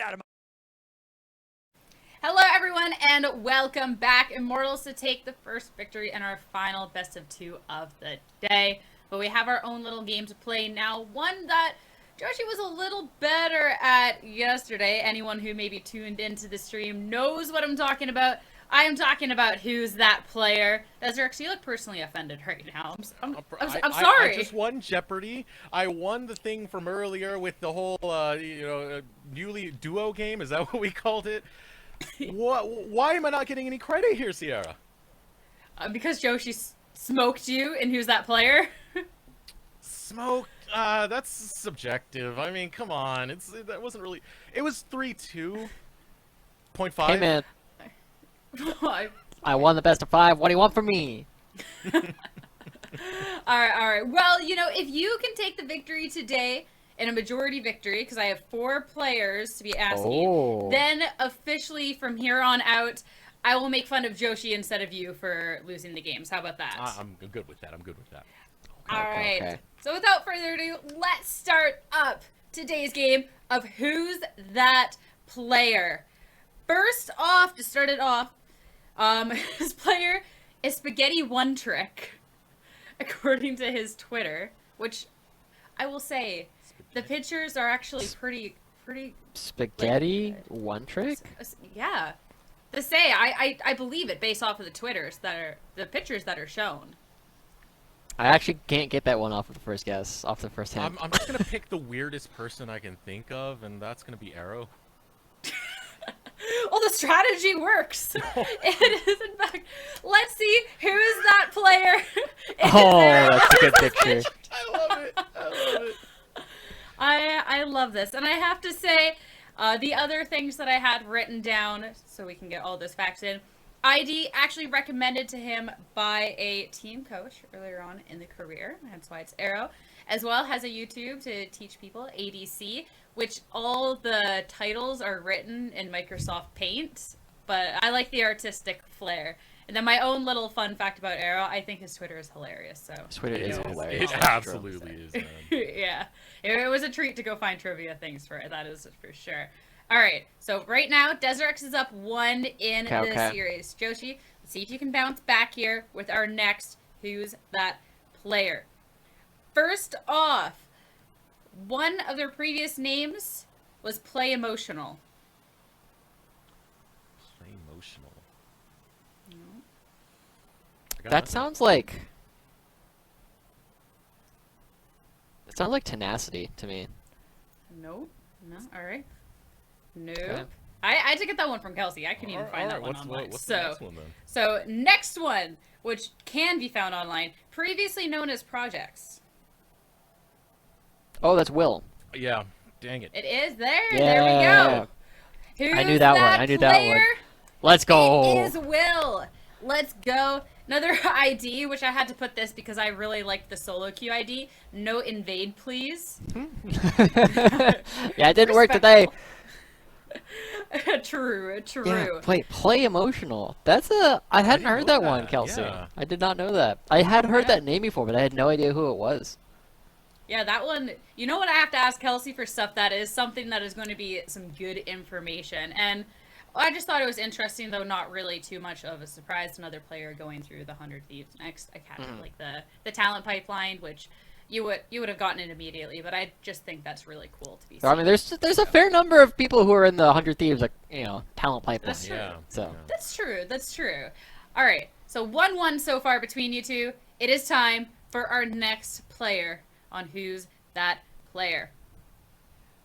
out of my... Hello everyone and welcome back. Immortals to take the first victory in our final best of 2 of the day. But we have our own little game to play now, one that Joshi was a little better at yesterday. Anyone who maybe tuned into the stream knows what I'm talking about. I am talking about Who's That Player. Desiree, you look personally offended right now. I'm sorry. I just won Jeopardy. I won the thing from earlier with the whole, newly duo game. Is that what we called it? Why am I not getting any credit here, Sierra? Because Joshi smoked you in Who's That Player? Smoke? That's subjective. I mean, come on. That wasn't really... It was 3-2.5. Hey man, I won the best of 5. What do you want from me? Alright. Well, if you can take the victory today in a majority victory, because I have 4 players to be asking, then officially from here on out, I will make fun of Joshi instead of you for losing the games. How about that? I'm good with that. Alright. Okay. So without further ado, let's start up today's game of Who's That Player. First off, to start it off, his player is Spaghetti One Trick, according to his Twitter, which I will say, the pictures are actually pretty. Spaghetti One Trick? Yeah. To say, I believe it based off of the pictures that are shown. I actually can't get that one off of the first guess, off the first hand. I'm just gonna pick the weirdest person I can think of, and that's gonna be Arrow. Well, the strategy works. It is, in fact. Let's see who's that player. Oh, that's a good picture. I love it. I love this, and I have to say, the other things that I had written down, so we can get all those facts in. ID actually recommended to him by a team coach earlier on in the career. That's why it's Arrow. As well has a YouTube to teach people, ADC, which all the titles are written in Microsoft Paint. But I like the artistic flair. And then my own little fun fact about Arrow, I think his Twitter is hilarious. So His Twitter is hilarious. It absolutely is, man. yeah, it was a treat to go find trivia things for it. That is for sure. All right, so right now, Desiree is up 1 in the series. Joshi, let's see if you can bounce back here with our next Who's That Player. First off, one of their previous names was Play Emotional. Play Emotional. That sounds like... It sounds like Tenacity to me. No, all right. Nope. Okay. I had to get that one from Kelsey. I couldn't even find that one online. What's the next one, then? So next one, which can be found online, previously known as Projects. Oh, that's Will. Yeah, dang it. It is there. Yeah. There we go. Who's I knew that one. I knew that one. Let's go. It is Will. Let's go. Another ID, which I had to put this because I really liked the solo queue ID. No invade, please. Yeah, it didn't work today. True. Yeah, play emotional. I hadn't heard that one, Kelsey. Yeah. I did not know that. I had heard that name before, but I had no idea who it was. Yeah, that one, you know what, I have to ask Kelsey for stuff that is something that is going to be some good information. And I just thought it was interesting, though not really too much of a surprise. Another player going through the 100 Thieves next. I kind of like the talent pipeline, which you would have gotten it immediately, but I just think that's really cool to be seen. I mean, there's a fair number of people who are in the 100 Thieves, like, talent pipeline. That's true. Yeah. So That's true. All right, so 1-1 so far between you two. It is time for our next player on Who's That Player.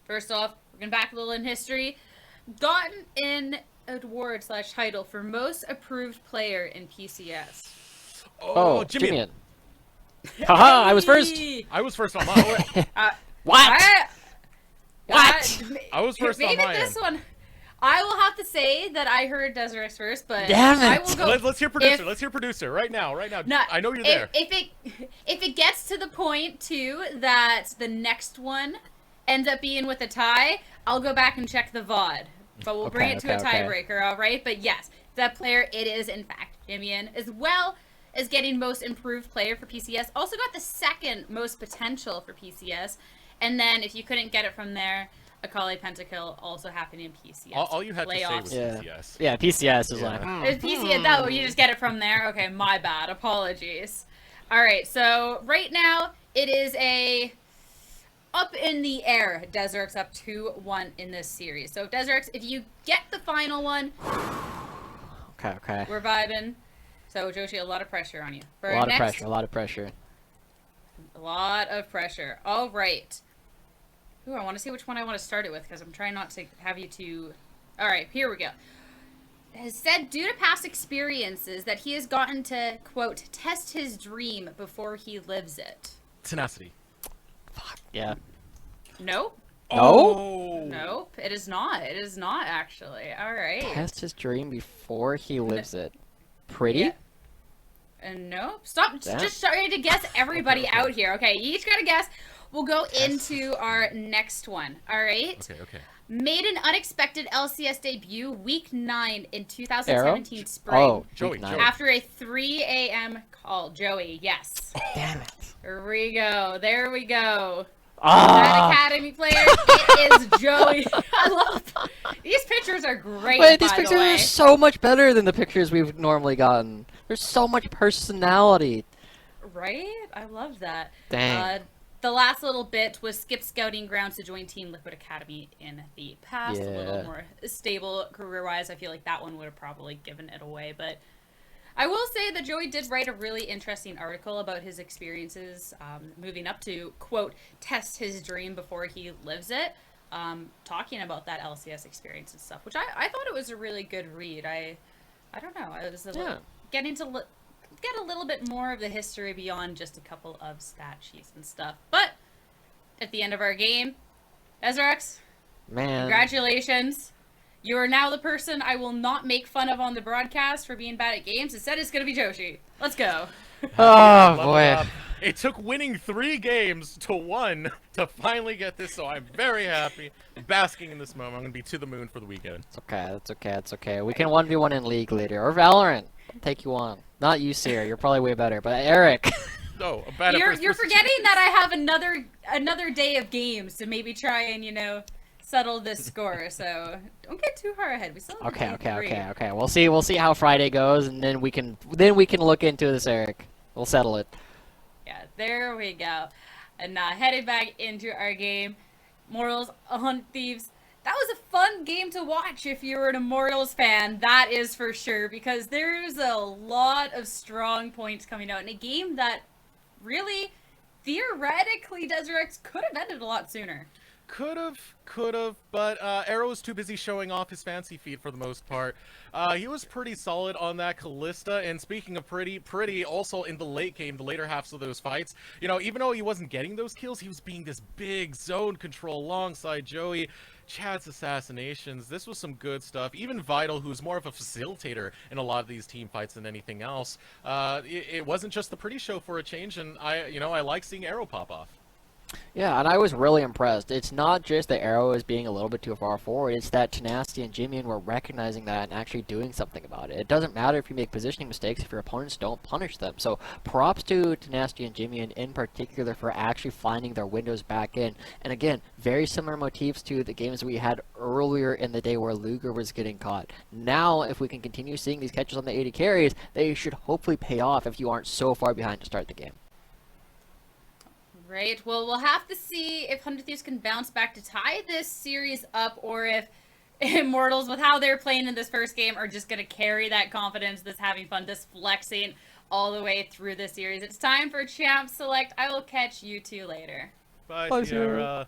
First off, we're going back a little in history. Gotten an award/title for most approved player in PCS. Oh, Jimmy. Jimmy. Haha, I was first. I was first on mine. What? What? I was first on Maybe mine. this one. I will have to say that I heard Desiree first, but Damn it. I will go. Let's hear producer. Let's hear producer right now. No, I know you're there. If it gets to the point too that the next one ends up being with a tie, I'll go back and check the VOD. But we'll bring it to a tiebreaker, all right? But yes, that player, it is in fact Jimmy, as well as getting most improved player for PCS. Also got the second most potential for PCS. And then if you couldn't get it from there, Akali Pentakill also happened in PCS. All you had to say Playoffs. was Yeah. PCS. Yeah, PCS is Yeah. like. It's PCS. Oh, you just get it from there? Okay, my bad. Apologies. Alright, so right now, it is a up in the air. Desert's up 2-1 in this series. So, Desert's, if you get the final one, Okay. we're vibing. So, Joshi, a lot of pressure on you. For A lot of next, pressure. A lot of pressure. A lot of pressure. All right. Ooh, I want to see which one I want to start it with because I'm trying not to have you two. All right, here we go. Has said due to past experiences that he has gotten to, quote, test his dream before he lives it. Tenacity. Fuck. Yeah. Nope. No? Oh. Nope. It is not. It is not, actually. All right. Test his dream before he lives it. Pretty? Yeah. And nope. Stop Damn. just starting to guess everybody Okay. out here. Okay, you each got to guess. We'll go Test. into our next one. All right? Okay. Made an unexpected LCS debut week 9 in 2017 Arrow? spring. Oh, Joey, week nine. Joey. After a 3 a.m. call. Joey, yes. Damn it. Here we go. There we go. That Ah! Academy player, it is Joey. I love these pictures are great. Wait, these by pictures the way. are so much better than the pictures we've normally gotten. There's so much personality. Right? I love that. Dang. The last little bit was skip scouting grounds to join Team Liquid Academy in the past. A little Yeah. more stable career-wise. I feel like that one would have probably given it away. But I will say that Joey did write a really interesting article about his experiences moving up to, quote, test his dream before he lives it. Talking about that LCS experience and stuff, which I thought it was a really good read. I don't know. I was getting to get a little bit more of the history beyond just a couple of stat sheets and stuff. But at the end of our game, Ezrex, Man. congratulations. You are now the person I will not make fun of on the broadcast for being bad at games. Instead, it's going to be Joshi. Let's go. Oh, Love boy. it. It took winning 3 games to 1 to finally get this, so I'm very happy. Basking in this moment. I'm going to be to the moon for the weekend. It's okay, it's okay. We can 1v1 in League later. Or Valorant. I'll take you on. Not you, Sierra. You're probably way better. But Eric. No, I'm bad at You're first-person forgetting that I have another day of games to maybe try and, settle this score. So don't get too far ahead. We still have Okay. We'll see how Friday goes, and then we can look into this, Eric. We'll settle it. Yeah, there we go. And headed back into our game, Mortals on Thieves. That was a fun game to watch if you were an Immortals fan. That is for sure, because there's a lot of strong points coming out in a game that really, theoretically, Desert's could have ended a lot sooner. Could have, but Arrow was too busy showing off his fancy feet for the most part. He was pretty solid on that Callista, and speaking of pretty also in the late game, the later halves of those fights, even though he wasn't getting those kills, he was being this big zone control alongside Joey. Chad's assassinations, this was some good stuff. Even Vital, who's more of a facilitator in a lot of these team fights than anything else, it wasn't just the pretty show for a change, and I like seeing Arrow pop off. Yeah, and I was really impressed. It's not just that Arrow is being a little bit too far forward, it's that Tenacity and Jimmy were recognizing that and actually doing something about it. It doesn't matter if you make positioning mistakes if your opponents don't punish them. So props to Tenacity and Jimmy in particular for actually finding their windows back in. And again, very similar motifs to the games we had earlier in the day where Luger was getting caught. Now, if we can continue seeing these catches on the 80 carries, they should hopefully pay off if you aren't so far behind to start the game. Right. Well, we'll have to see if 100 Thieves can bounce back to tie this series up, or if Immortals, with how they're playing in this first game, are just going to carry that confidence, this having fun, this flexing all the way through this series. It's time for Champ Select. I will catch you two later. Bye, Sierra.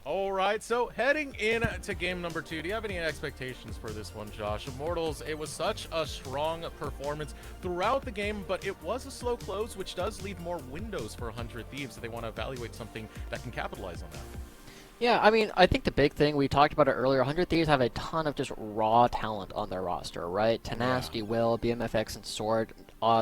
Alright, so heading into game number 2, do you have any expectations for this one, Josh? Immortals, it was such a strong performance throughout the game, but it was a slow close, which does leave more windows for 100 Thieves if they want to evaluate something that can capitalize on that. Yeah, I mean, I think the big thing, we talked about it earlier, 100 Thieves have a ton of just raw talent on their roster, right? Tenacity, Will, BMFX, and Sword,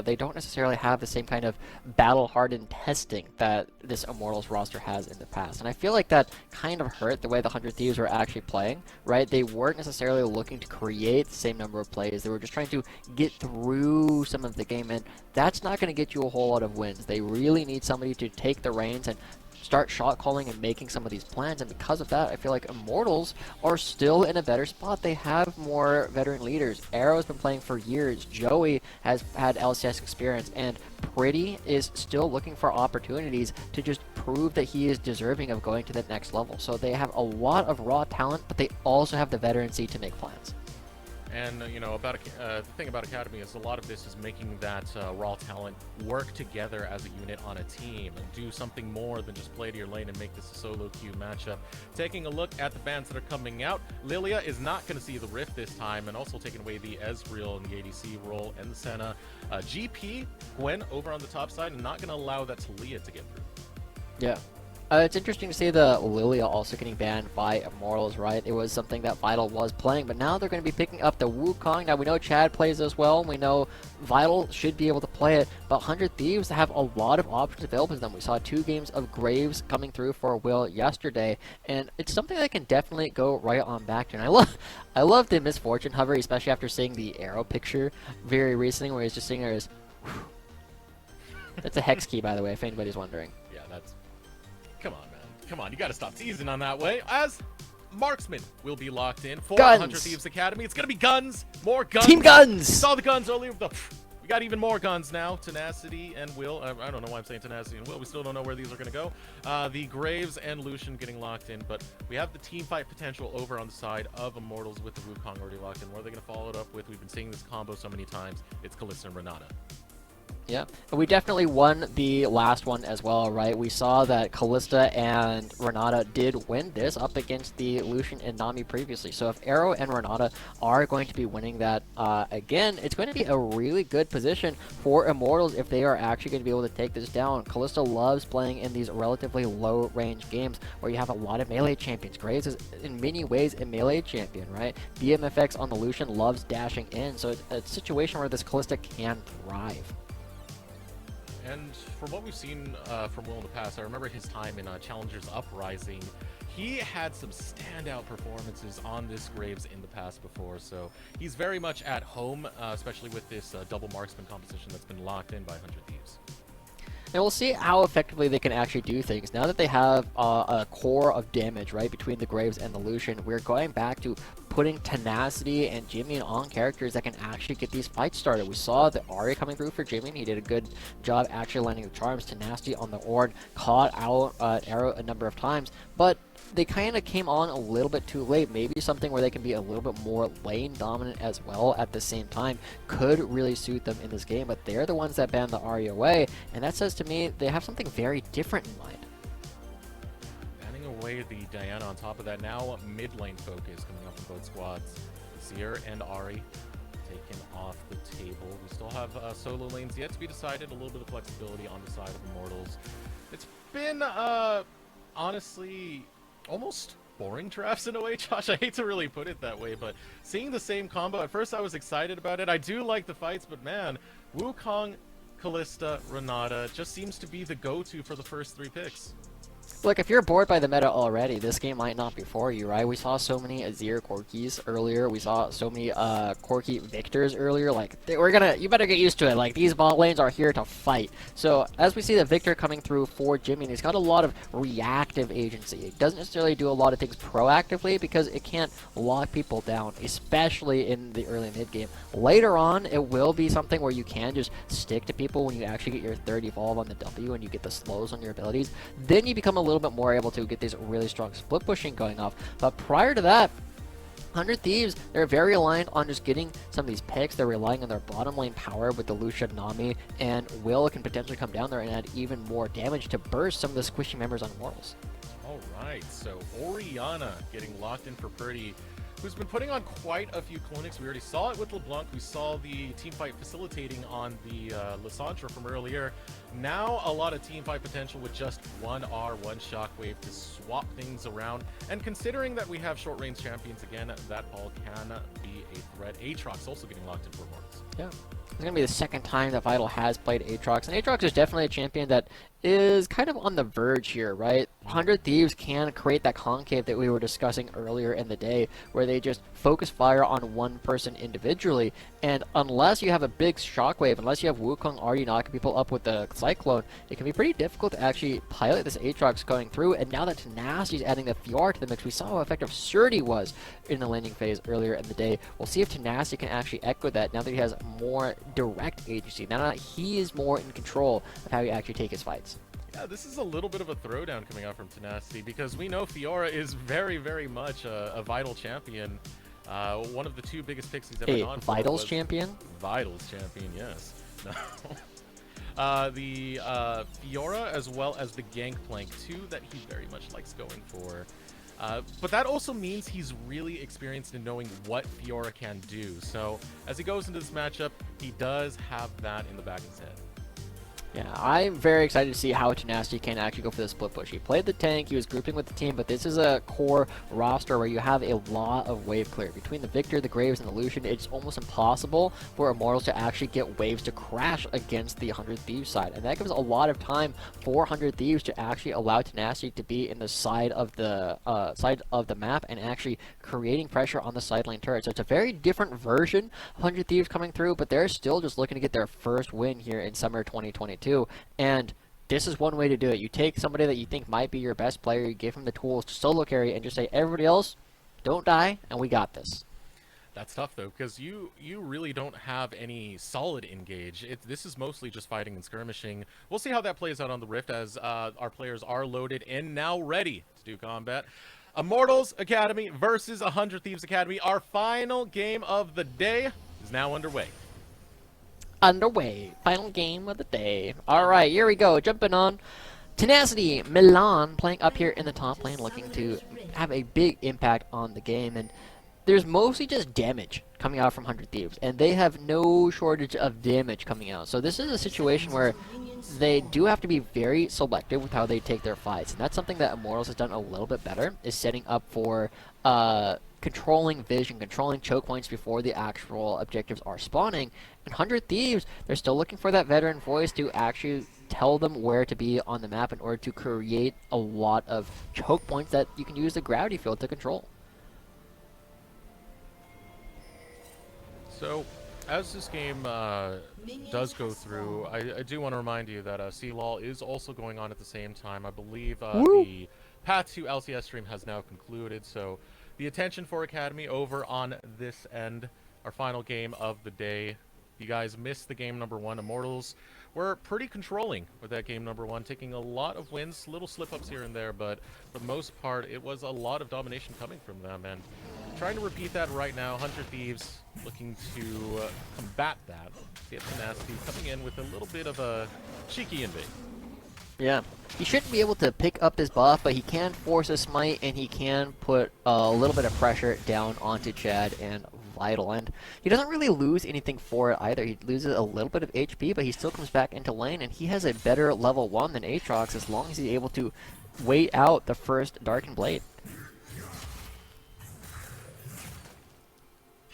they don't necessarily have the same kind of battle-hardened testing that this Immortals roster has in the past. And I feel like that kind of hurt the way the 100 Thieves were actually playing, right? They weren't necessarily looking to create the same number of plays. They were just trying to get through some of the game, and that's not going to get you a whole lot of wins. They really need somebody to take the reins and start shot calling and making some of these plans. And because of that, I feel like Immortals are still in a better spot. They have more veteran leaders. Arrow's been playing for years. Joey has had LCS experience, and Pretty is still looking for opportunities to just prove that he is deserving of going to the next level. So they have a lot of raw talent, but they also have the veterancy to make plans. And, you know, the thing about Academy is a lot of this is making that raw talent work together as a unit on a team and do something more than just play to your lane and make this a solo queue matchup. Taking a look at the bans that are coming out, Lilia is not going to see the Rift this time, and also taking away the Ezreal and the ADC role and the Senna. GP, Gwen over on the top side, and not going to allow that Talia to get through. Yeah. It's interesting to see the Lilia also getting banned by Immortals, right? It was something that Vital was playing, but now they're going to be picking up the Wukong. Now, we know Chad plays as well, and we know Vital should be able to play it, but 100 Thieves have a lot of options available to them. We saw 2 games of Graves coming through for Will yesterday, and it's something that can definitely go right on back to. And I love the Misfortune hover, especially after seeing the Arrow picture very recently, where he's just sitting there as... That's a hex key, by the way, if anybody's wondering. Yeah, that's... Come on, man. Come on, you gotta stop teasing on that way. As Marksman will be locked in for Guns. 100 Thieves Academy. It's gonna be guns! More guns! Team Guns! We saw the guns earlier. We got even more guns now. Tenacity and Will. I don't know why I'm saying Tenacity and Will. We still don't know where these are gonna go. The Graves and Lucian getting locked in, but we have the team fight potential over on the side of Immortals with the Wukong already locked in. What are they gonna follow it up with? We've been seeing this combo so many times. It's Kalista and Renata. Yeah, and we definitely won the last one as well, right? We saw that Kalista and Renata did win this up against the Lucian and Nami previously. So if Arrow and Renata are going to be winning that again, it's going to be a really good position for Immortals if they are actually going to be able to take this down. Kalista loves playing in these relatively low-range games where you have a lot of melee champions. Graves is in many ways a melee champion, right? BMFX on the Lucian loves dashing in, so it's a situation where this Kalista can thrive. And from what we've seen from Will in the past, I remember his time in Challengers Uprising. He had some standout performances on this Graves in the past before, so he's very much at home, especially with this double marksman composition that's been locked in by 100 Thieves. And we'll see how effectively they can actually do things. Now that they have a core of damage, right, between the Graves and the Lucian, we're going back to putting Tenacity and Jimmy on characters that can actually get these fights started. We saw the Ahri coming through for Jimmy, and he did a good job actually landing the charms. Tenacity on the Ord, caught out Arrow a number of times, but they kind of came on a little bit too late. Maybe something where they can be a little bit more lane dominant as well at the same time could really suit them in this game, but they're the ones that banned the Ahri away, and that says to me they have something very different in mind. Away the Diana on top of that. Now mid lane focus coming up in both squads. Seer and Ahri taken off the table. We still have solo lanes yet to be decided. A little bit of flexibility on the side of Immortals. It's been honestly almost boring drafts in a way, Josh. I hate to really put it that way, but seeing the same combo, at first I was excited about it. I do like the fights, but man, Wukong, Kalista, Renata just seems to be the go-to for the first 3 picks. Look, if you're bored by the meta already, this game might not be for you, right? We saw so many Azir Corkis earlier. We saw so many Corki Victors earlier. Like, you better get used to it. Like, these bot lanes are here to fight. So, as we see the Victor coming through for Jimmy, and he's got a lot of reactive agency. It doesn't necessarily do a lot of things proactively because it can't lock people down, especially in the early mid game. Later on, it will be something where you can just stick to people when you actually get your third evolve on the W and you get the slows on your abilities. Then you become a little bit more able to get these really strong split pushing going off. But prior to that, 100 Thieves, they're very aligned on just getting some of these picks. They're relying on their bottom lane power with the Lucian, Nami, and Will can potentially come down there and add even more damage to burst some of the squishy members on Immortals. Alright, so Orianna getting locked in for Purdy, who's been putting on quite a few clinics. We already saw it with LeBlanc. We saw the teamfight facilitating on the Lissandra from earlier. Now a lot of teamfight potential with just one R, one Shockwave to swap things around. And considering that we have short-range champions again, that all can be a threat. Aatrox also getting locked in for Immortals. Yeah. It's going to be the second time that Vital has played Aatrox, and Aatrox is definitely a champion that is kind of on the verge here, right? 100 Thieves can create that concave that we were discussing earlier in the day, where they just focus fire on one person individually, and unless you have a big shockwave, unless you have Wukong already knocking people up with the Cyclone, it can be pretty difficult to actually pilot this Aatrox going through, and now that Tenacity's adding the Fiora to the mix, we saw how effective Surdy was in the landing phase earlier in the day. We'll see if Tenacity can actually echo that now that he has more direct agency. Now that he is more in control of how he actually take his fights. Yeah, this is a little bit of a throwdown coming out from Tenacity because we know Fiora is very, very much a vital champion. One of the 2 biggest picks he's ever gone for. Vitals champion? Vitals champion, yes. No. The Fiora as well as the Gangplank, 2 that he very much likes going for. But that also means he's really experienced in knowing what Fiora can do. So as he goes into this matchup, he does have that in the back of his head. Yeah, I'm very excited to see how Tenacity can actually go for the split push. He played the tank, he was grouping with the team, but this is a core roster where you have a lot of wave clear. Between the Victor, the Graves, and the Lucian, it's almost impossible for Immortals to actually get waves to crash against the 100 Thieves side. And that gives a lot of time for 100 Thieves to actually allow Tenacity to be in the side of the map and actually creating pressure on the side lane turret. So it's a very different version of 100 Thieves coming through, but they're still just looking to get their first win here in summer 2022. And this is one way to do it. You take somebody that you think might be your best player, you give him the tools to solo carry, and just say, everybody else, don't die, and we got this. That's tough, though, because you really don't have any solid engage. This is mostly just fighting and skirmishing. We'll see how that plays out on the Rift as our players are loaded and now ready to do combat. Immortals Academy versus 100 Thieves Academy. Our final game of the day is now underway. Final game of the day. Alright, here we go. Jumping on. Tenacity, Milan playing up here in the top lane, looking to have a big impact on the game. And there's mostly just damage coming out from 100 Thieves, and they have no shortage of damage coming out. So this is a situation where they do have to be very selective with how they take their fights. And that's something that Immortals has done a little bit better, is setting up for controlling vision, controlling choke points before the actual objectives are spawning. And 100 Thieves, they're still looking for that veteran voice to actually tell them where to be on the map in order to create a lot of choke points that you can use the gravity field to control. So, as this game does go through, I do want to remind you that C-Law is also going on at the same time. I believe the Path to LCS stream has now concluded, so the attention for Academy over on this end, our final game of the day. You guys missed the game number 1. Immortals were pretty controlling with that game number 1, taking a lot of wins, little slip-ups here and there, but for the most part, it was a lot of domination coming from them, and trying to repeat that right now. 100 Thieves looking to combat that. Get Tenacity coming in with a little bit of a cheeky invade. Yeah, he shouldn't be able to pick up this buff, but he can force a smite, and he can put a little bit of pressure down onto Chad and Vital. And he doesn't really lose anything for it either. He loses a little bit of HP, but he still comes back into lane, and he has a better level 1 than Aatrox as long as he's able to wait out the first Darkened Blade.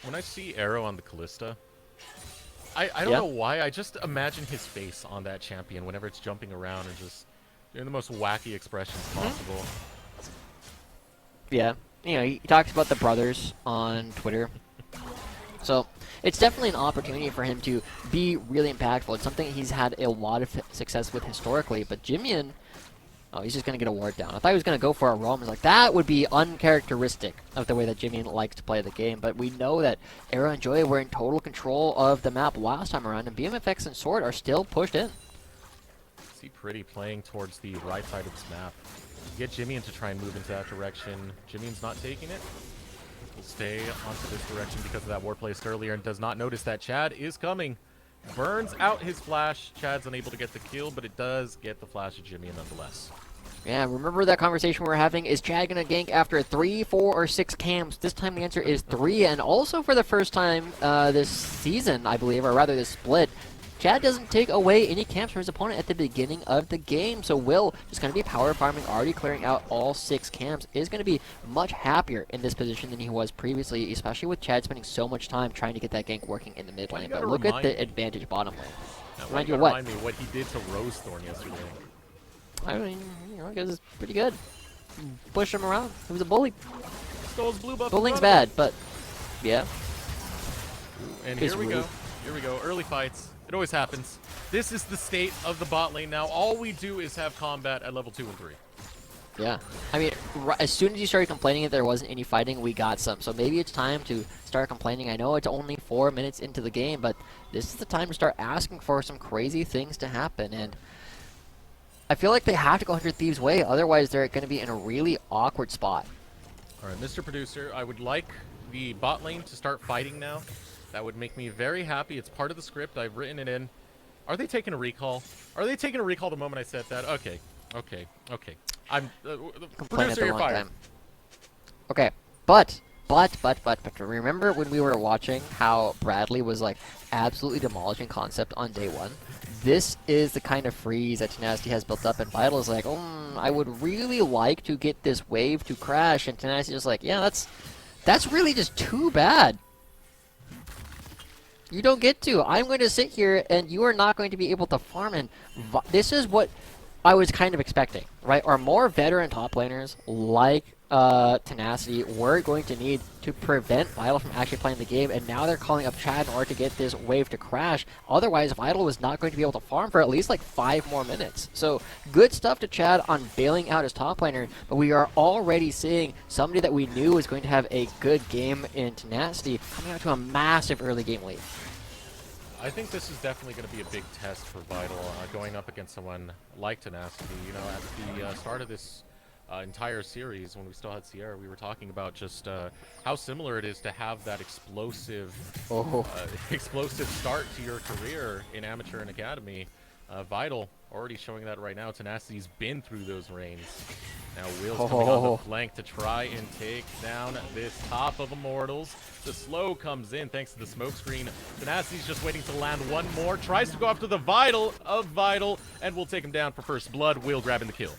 When I see Arrow on the Callista, I don't know why, I just imagine his face on that champion whenever it's jumping around and just doing the most wacky expressions possible. Yeah, you know, he talks about the brothers on Twitter. So, it's definitely an opportunity for him to be really impactful. It's something he's had a lot of success with historically, but Jimian, oh, he's just going to get a ward down. I thought he was going to go for a roam. I was like, that would be uncharacteristic of the way that Jimian likes to play the game. But we know that Arrow and Joy were in total control of the map last time around, and BMFX and Sword are still pushed in. See Pretty playing towards the right side of this map. Get Jimian to try and move into that direction. Jimian's not taking it. Will stay onto this direction because of that ward placed earlier and does not notice that Chad is coming. Burns out his flash. Chad's unable to get the kill, but it does get the flash of Jimian nonetheless. Yeah, remember that conversation we were having? Is Chad going to gank after 3, 4, or 6 camps? This time the answer is 3, and also for the first time this season, I believe, or rather this split, Chad doesn't take away any camps from his opponent at the beginning of the game, so Will, just going to be power farming, already clearing out all 6 camps, is going to be much happier in this position than he was previously, especially with Chad spending so much time trying to get that gank working in the mid lane. But look at the advantage bottom lane. Remind you what? Remind me what he did to Rosethorn yesterday. I mean, you know, because it's pretty good. Push him around. He was a bully. Stole his blue buff. Bullying's bad, but yeah. And here we go. Here we go. Early fights. It always happens. This is the state of the bot lane now. All we do is have combat at level 2 and 3. Yeah. I mean, as soon as you started complaining that there wasn't any fighting, we got some. So maybe it's time to start complaining. I know it's only 4 minutes into the game, but this is the time to start asking for some crazy things to happen. And I feel like they have to go 100 Thieves' way, otherwise they're going to be in a really awkward spot. All right, Mr. Producer, I would like the bot lane to start fighting now. That would make me very happy. It's part of the script. I've written it in. Are they taking a recall? Are they taking a recall the moment I said that? Okay. Okay. Okay. I'm producer, you're fired. Okay, but remember when we were watching how Bradley was like absolutely demolishing concept on day 1? This is the kind of freeze that Tenacity has built up, and Vital is like, I would really like to get this wave to crash, and Tenacity is like, yeah, that's really just too bad. You don't get to. I'm going to sit here, and you are not going to be able to farm, and this is what I was kind of expecting, right? Or more veteran top laners like Tenacity were going to need to prevent Vital from actually playing the game, and now they're calling up Chad in order to get this wave to crash. Otherwise, Vital was not going to be able to farm for at least like 5 more minutes. So good stuff to Chad on bailing out his top laner, but we are already seeing somebody that we knew was going to have a good game in Tenacity coming out to a massive early game lead. I think this is definitely going to be a big test for Vital, going up against someone like Tenacity. You know, at the start of this entire series, when we still had Sierra, we were talking about just how similar it is to have that explosive, explosive start to your career in amateur and academy. Vital already showing that right now. Tenacity's been through those reigns. Now Will's coming on the flank to try and take down this top of Immortals. The slow comes in thanks to the smoke screen. Tenacity's just waiting to land one more. Tries to go after the Vital of Vital, and will take him down for first blood. Will grabbing the kill.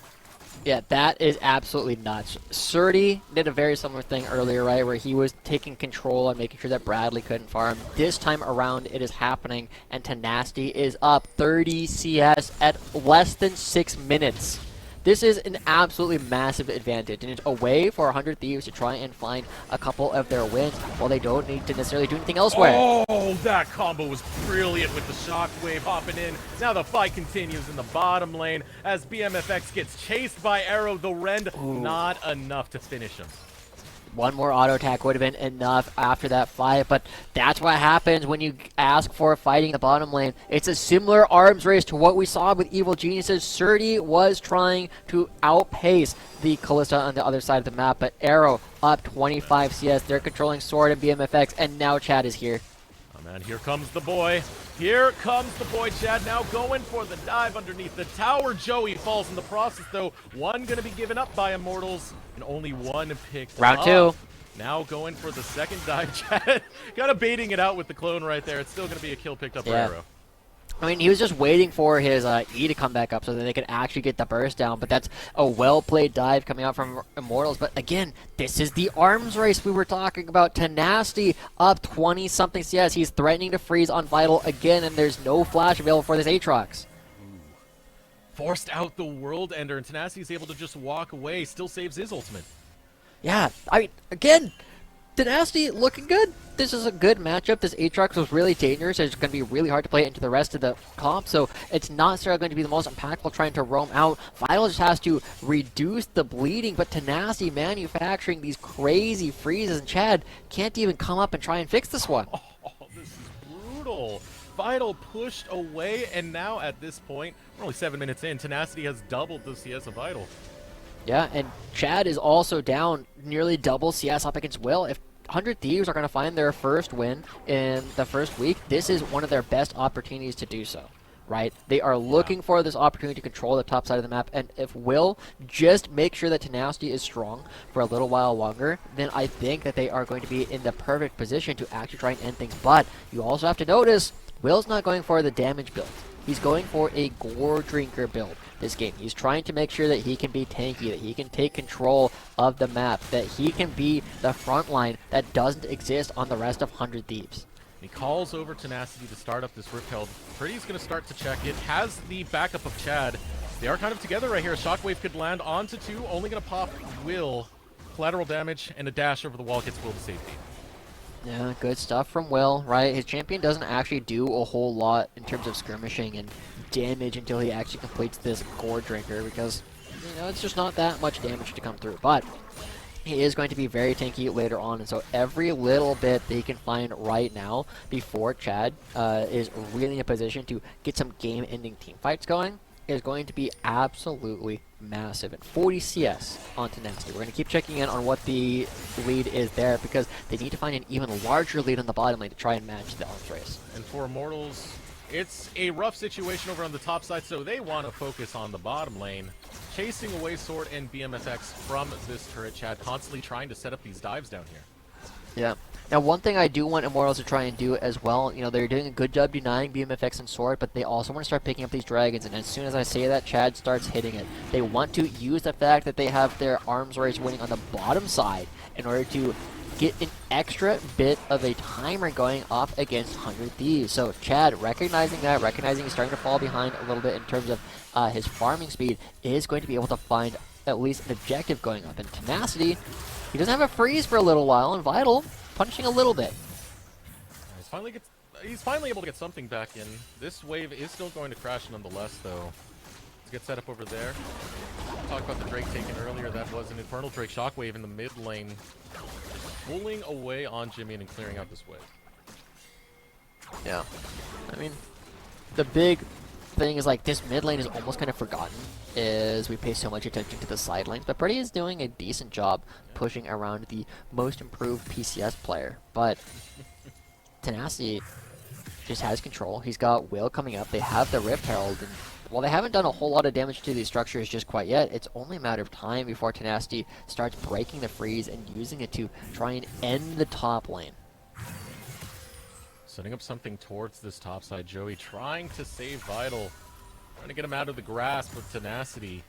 Yeah, that is absolutely nuts. Surdy did a very similar thing earlier, right, where he was taking control and making sure that Bradley couldn't farm. This time around, it is happening, and Tenacity is up 30 CS at less than 6 minutes. This is an absolutely massive advantage, and it's a way for 100 Thieves to try and find a couple of their wins while they don't need to necessarily do anything elsewhere. Oh, that combo was brilliant with the shockwave hopping in. Now the fight continues in the bottom lane as BMFX gets chased by Arrow the Rend. Not enough to finish him. One more auto attack would have been enough after that fight, but that's what happens when you ask for fighting the bottom lane. It's a similar arms race to what we saw with Evil Geniuses. Surdy was trying to outpace the Kalista on the other side of the map, but Arrow up 25 CS. They're controlling Sword and BMFX, and now Chad is here. Oh man, here comes the boy. Here comes the boy, Chad, now going for the dive underneath the tower. Joey falls in the process, though. One going to be given up by Immortals, and only one picked Round up. 2. Now going for the second dive, Chad. Kind of baiting it out with the clone right there. It's still going to be a kill picked up by Arrow. I mean, he was just waiting for his E to come back up so that they could actually get the burst down, but that's a well-played dive coming out from Immortals. But again, this is the arms race we were talking about. Tenacity up 20-something CS. He's threatening to freeze on Vital again, and there's no flash available for this Aatrox. Forced out the World Ender, and Tenacity is able to just walk away. Still saves his ultimate. Yeah, I mean, again, Tenacity looking good. This is a good matchup. This Aatrox was really dangerous. It's going to be really hard to play into the rest of the comp, so it's not necessarily going to be the most impactful trying to roam out. Vital just has to reduce the bleeding, but Tenacity manufacturing these crazy freezes, and Chad can't even come up and try and fix this one. Oh, this is brutal. Vital pushed away, and now at this point, we're only 7 minutes in, Tenacity has doubled the CS of Vital. Yeah, and Chad is also down nearly double CS up against Will. If 100 Thieves are going to find their first win in the first week, this is one of their best opportunities to do so, right? They are looking for this opportunity to control the top side of the map, and if Will just make sure that Tenacity is strong for a little while longer, then I think that they are going to be in the perfect position to actually try and end things. But you also have to notice, Will's not going for the damage build. He's going for a Gore Drinker build this game. He's trying to make sure that he can be tanky, that he can take control of the map, that he can be the front line that doesn't exist on the rest of 100 Thieves. He calls over Tenacity to start up this Rip Held. Pretty's going to start to check it. Has the backup of Chad. They are kind of together right here. Shockwave could land onto 2. Only going to pop Will. Collateral damage and a dash over the wall gets Will to safety. Yeah, good stuff from Will, right? His champion doesn't actually do a whole lot in terms of skirmishing and damage until he actually completes this Gore Drinker because, you know, it's just not that much damage to come through. But he is going to be very tanky later on, and so every little bit that he can find right now before Chad is really in a position to get some game-ending team fights going is going to be absolutely massive. And 40 CS on Tenacity. We're going to keep checking in on what the lead is there because they need to find an even larger lead on the bottom lane to try and match the arms race. And for Immortals, it's a rough situation over on the top side, so they want to focus on the bottom lane, chasing away Sword and BMFX from this turret. Chad constantly trying to set up these dives down here. Yeah. Now, one thing I do want Immortals to try and do as well, you know, they're doing a good job denying BMFX and Sword, but they also want to start picking up these dragons, and as soon as I say that, Chad starts hitting it. They want to use the fact that they have their arms race winning on the bottom side in order to get an extra bit of a timer going up against 100 Thieves. So Chad, recognizing that, recognizing he's starting to fall behind a little bit in terms of his farming speed, is going to be able to find at least an objective going up. And Tenacity, he doesn't have a freeze for a little while, and Vital punching a little bit. He's finally able to get something back in. This wave is still going to crash nonetheless, though. Let's get set up over there. Talk about the Drake taken earlier. That was an Infernal Drake Shockwave in the mid lane, pulling away on Jimmy and clearing out this wave. Yeah. I mean, the big thing is, like, this mid lane is almost kind of forgotten, is we pay so much attention to the side lanes, but Pretty is doing a decent job pushing around the most improved PCS player, but Tenacity just has control. He's got Will coming up, they have the Rift Herald, and while they haven't done a whole lot of damage to these structures just quite yet, it's only a matter of time before Tenacity starts breaking the freeze and using it to try and end the top lane. Setting up something towards this top side. Joey trying to save Vital. Trying to get him out of the grasp with Tenacity.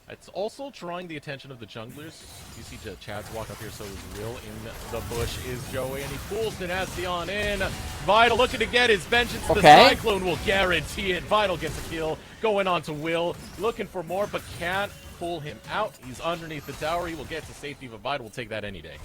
It's also drawing the attention of the junglers. You see Chad's walk up here, so is Will. In the bush is Joey, and he pulls Tenacity on in. Vital looking to get his vengeance. Okay. The Cyclone will guarantee it. Vital gets a kill. Going on to Will. Looking for more, but can't pull him out. He's underneath the tower. He will get to safety, but Vital will take that any day.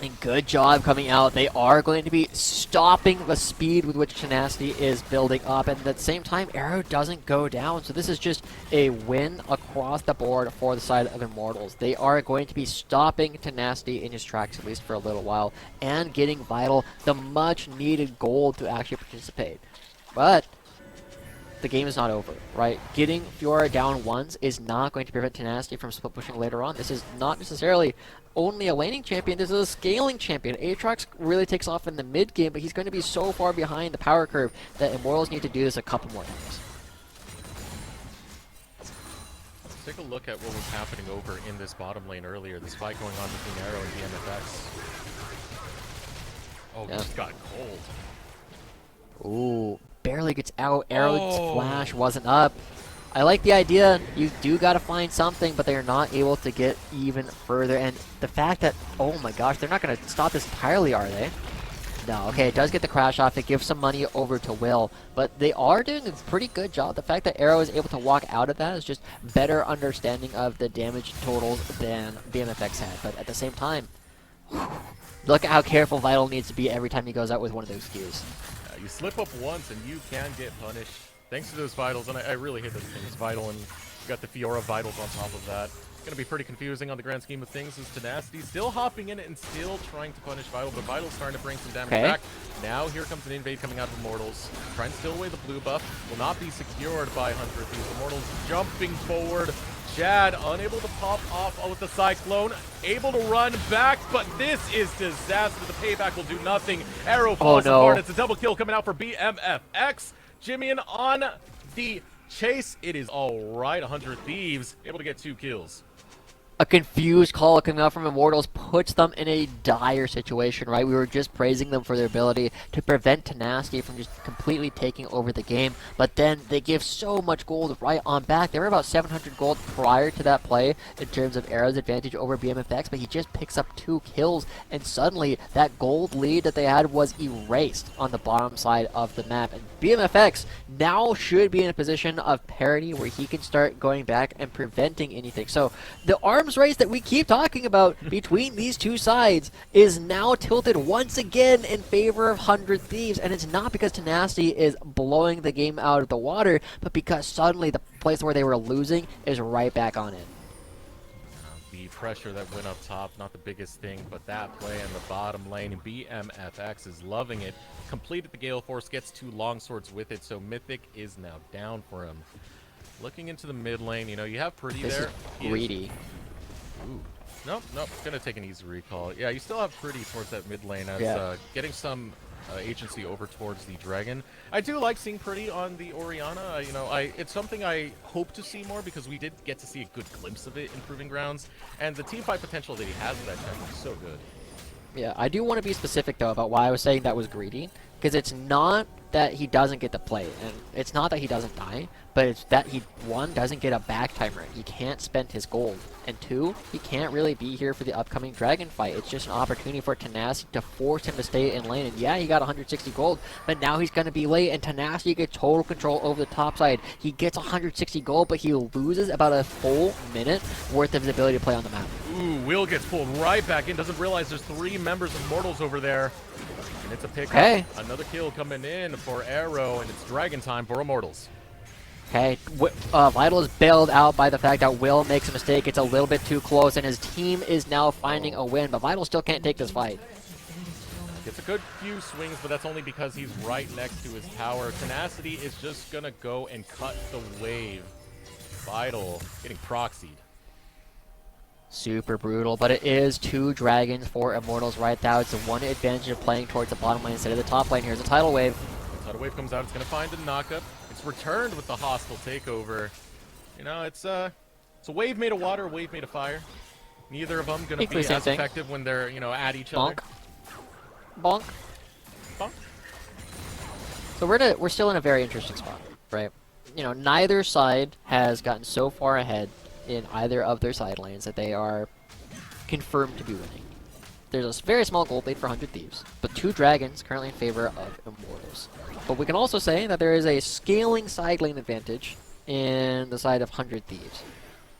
And good job coming out. They are going to be stopping the speed with which Tenacity is building up. And at the same time, Arrow doesn't go down. So this is just a win across the board for the side of Immortals. They are going to be stopping Tenacity in his tracks, at least for a little while, and getting Vital the much needed gold to actually participate. But the game is not over, right? Getting Fiora down once is not going to prevent Tenacity from split pushing later on. This is not necessarily only a laning champion, this is a scaling champion. Aatrox really takes off in the mid game, but he's going to be so far behind the power curve that Immortals need to do this a couple more times. Let's take a look at what was happening over in this bottom lane earlier. This fight going on between Arrow and BMFX. Oh, Yeah. just got cold. Ooh, barely gets out. Arrow's flash wasn't up. I like the idea. You do got to find something, but they're not able to get even further. And the fact that, oh my gosh, they're not going to stop this entirely, are they? No, okay, it does get the crash off. It gives some money over to Will, but they are doing a pretty good job. The fact that Arrow is able to walk out of that is just better understanding of the damage totals than BMFX had. But at the same time, look at how careful Vital needs to be every time he goes out with one of those Qs. You slip up once and you can get punished. Thanks to those Vitals, and I really hate those things. Vital, and you got the Fiora Vitals on top of that. It's going to be pretty confusing on the grand scheme of things. Is Tenacity still hopping in it and still trying to punish Vital, but Vital's starting to bring some damage back. Now here comes an invade coming out of Immortals. Trying to steal away the blue buff. Will not be secured by 100 Thieves. Immortals jumping forward. Chad unable to pop off with the Cyclone. Able to run back, but this is disaster. The payback will do nothing. Arrow falls apart. It's a double kill coming out for BMFX. Jimmy on the chase. It is all right. 100 Thieves able to get 2 kills. A confused call coming out from Immortals puts them in a dire situation, right? We were just praising them for their ability to prevent Tenacity from just completely taking over the game, but then they give so much gold right on back. They were about 700 gold prior to that play in terms of Arrow's advantage over BMFX, but he just picks up 2 kills, and suddenly that gold lead that they had was erased on the bottom side of the map. And BMFX now should be in a position of parity where he can start going back and preventing anything. So the arm arms race that we keep talking about between these two sides is now tilted once again in favor of 100 Thieves, and it's not because Tenacity is blowing the game out of the water, but because suddenly the place where they were losing is right back on it. The pressure that went up top, not the biggest thing, but that play in the bottom lane, BMFX is loving it. Completed the Gale Force, gets 2 longswords with it, so Mythic is now down for him. Looking into the mid lane, you know, you have Pretty This there. is greedy. Ooh. Nope, gonna take an easy recall. Yeah, you still have Pretty towards that mid lane as getting some agency over towards the Dragon. I do like seeing Pretty on the Orianna. You know, it's something I hope to see more because we did get to see a good glimpse of it in Proving Grounds, and the teamfight potential that he has with that champion is so good. Yeah, I do want to be specific though about why I was saying that was greedy, because it's not that he doesn't get to play, and it's not that he doesn't die, but it's that he, 1, doesn't get a back timer. He can't spend his gold, and 2, he can't really be here for the upcoming dragon fight. It's just an opportunity for Tenacity to force him to stay in lane, and yeah, he got 160 gold, but now he's going to be late, and Tenacity gets total control over the top side. He gets 160 gold, but he loses about a full minute worth of his ability to play on the map. Ooh, Will gets pulled right back in, doesn't realize there's 3 members of Mortals over there. And it's a pickup. Okay. Another kill coming in for Arrow, and it's Dragon time for Immortals. Okay, Vital is bailed out by the fact that Will makes a mistake. It's a little bit too close, and his team is now finding a win, but Vital still can't take this fight. Gets a good few swings, but that's only because he's right next to his tower. Tenacity is just gonna go and cut the wave. Vital getting proxied. Super brutal, but it is 2 dragons for Immortals right now. It's the one advantage of playing towards the bottom lane instead of the top lane. Here's a tidal wave. The tidal wave comes out, it's gonna find a knockup. It's returned with the hostile takeover. You know, it's a wave made of water, a wave made of fire. Neither of them gonna be as effective when they're, you know, at each other. Bonk. Bonk. So we're still in a very interesting spot, right? You know, neither side has gotten so far ahead in either of their side lanes that they are confirmed to be winning. There's a very small gold lead for 100 Thieves, but 2 dragons currently in favor of Immortals. But we can also say that there is a scaling side lane advantage in the side of 100 Thieves.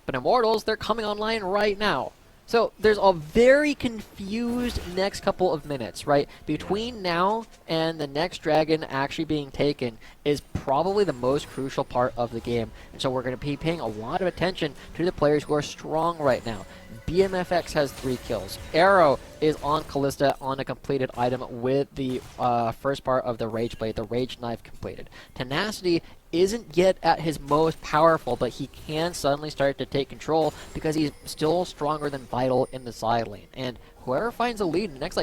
But Immortals, they're coming online right now. So there's a very confused next couple of minutes, right? Between now and the next dragon actually being taken is probably the most crucial part of the game. And so we're going to be paying a lot of attention to the players who are strong right now. BMFX has 3 kills. Arrow is on Callista on a completed item with the first part of the Rage Blade, the Rage Knife completed. Tenacity isn't yet at his most powerful, but he can suddenly start to take control because he's still stronger than Vital in the side lane. And whoever finds a lead in the next,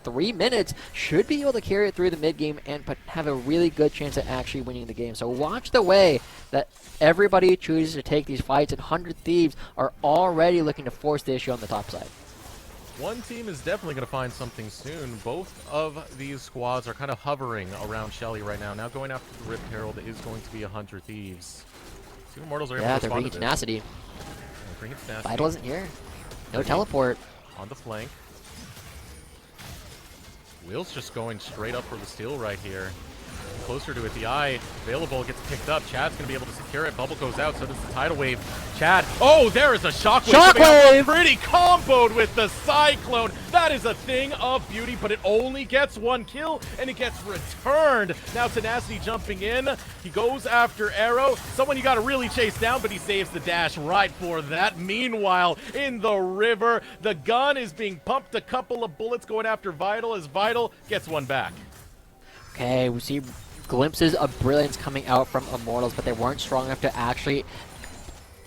3 minutes should be able to carry it through the mid game and have a really good chance at actually winning the game. So watch the way that everybody chooses to take these fights, and 100 Thieves are already looking to force the issue on the top side. One team is definitely going to find something soon. Both of these squads are kind of hovering around Shelly right now. Now going after the Rift Herald is going to be 100 Thieves. 2 Immortals are able to respond to this. Yeah, they're bringing tenacity. Vital isn't here. No teleport. On the flank. Will's just going straight up for the steal right here. Closer to it, the eye available gets picked up. Chad's gonna be able to secure it. Bubble goes out, so does the tidal wave. Chad, oh, there is a shockwave. Shockwave! Pretty comboed with the cyclone. That is a thing of beauty, but it only gets 1 kill, and it gets returned. Now Tenacity jumping in. He goes after Arrow. Someone you gotta really chase down, but he saves the dash right for that. Meanwhile, in the river, the gun is being pumped. A couple of bullets going after Vital as Vital gets 1 back. Okay, we see glimpses of brilliance coming out from Immortals, but they weren't strong enough to actually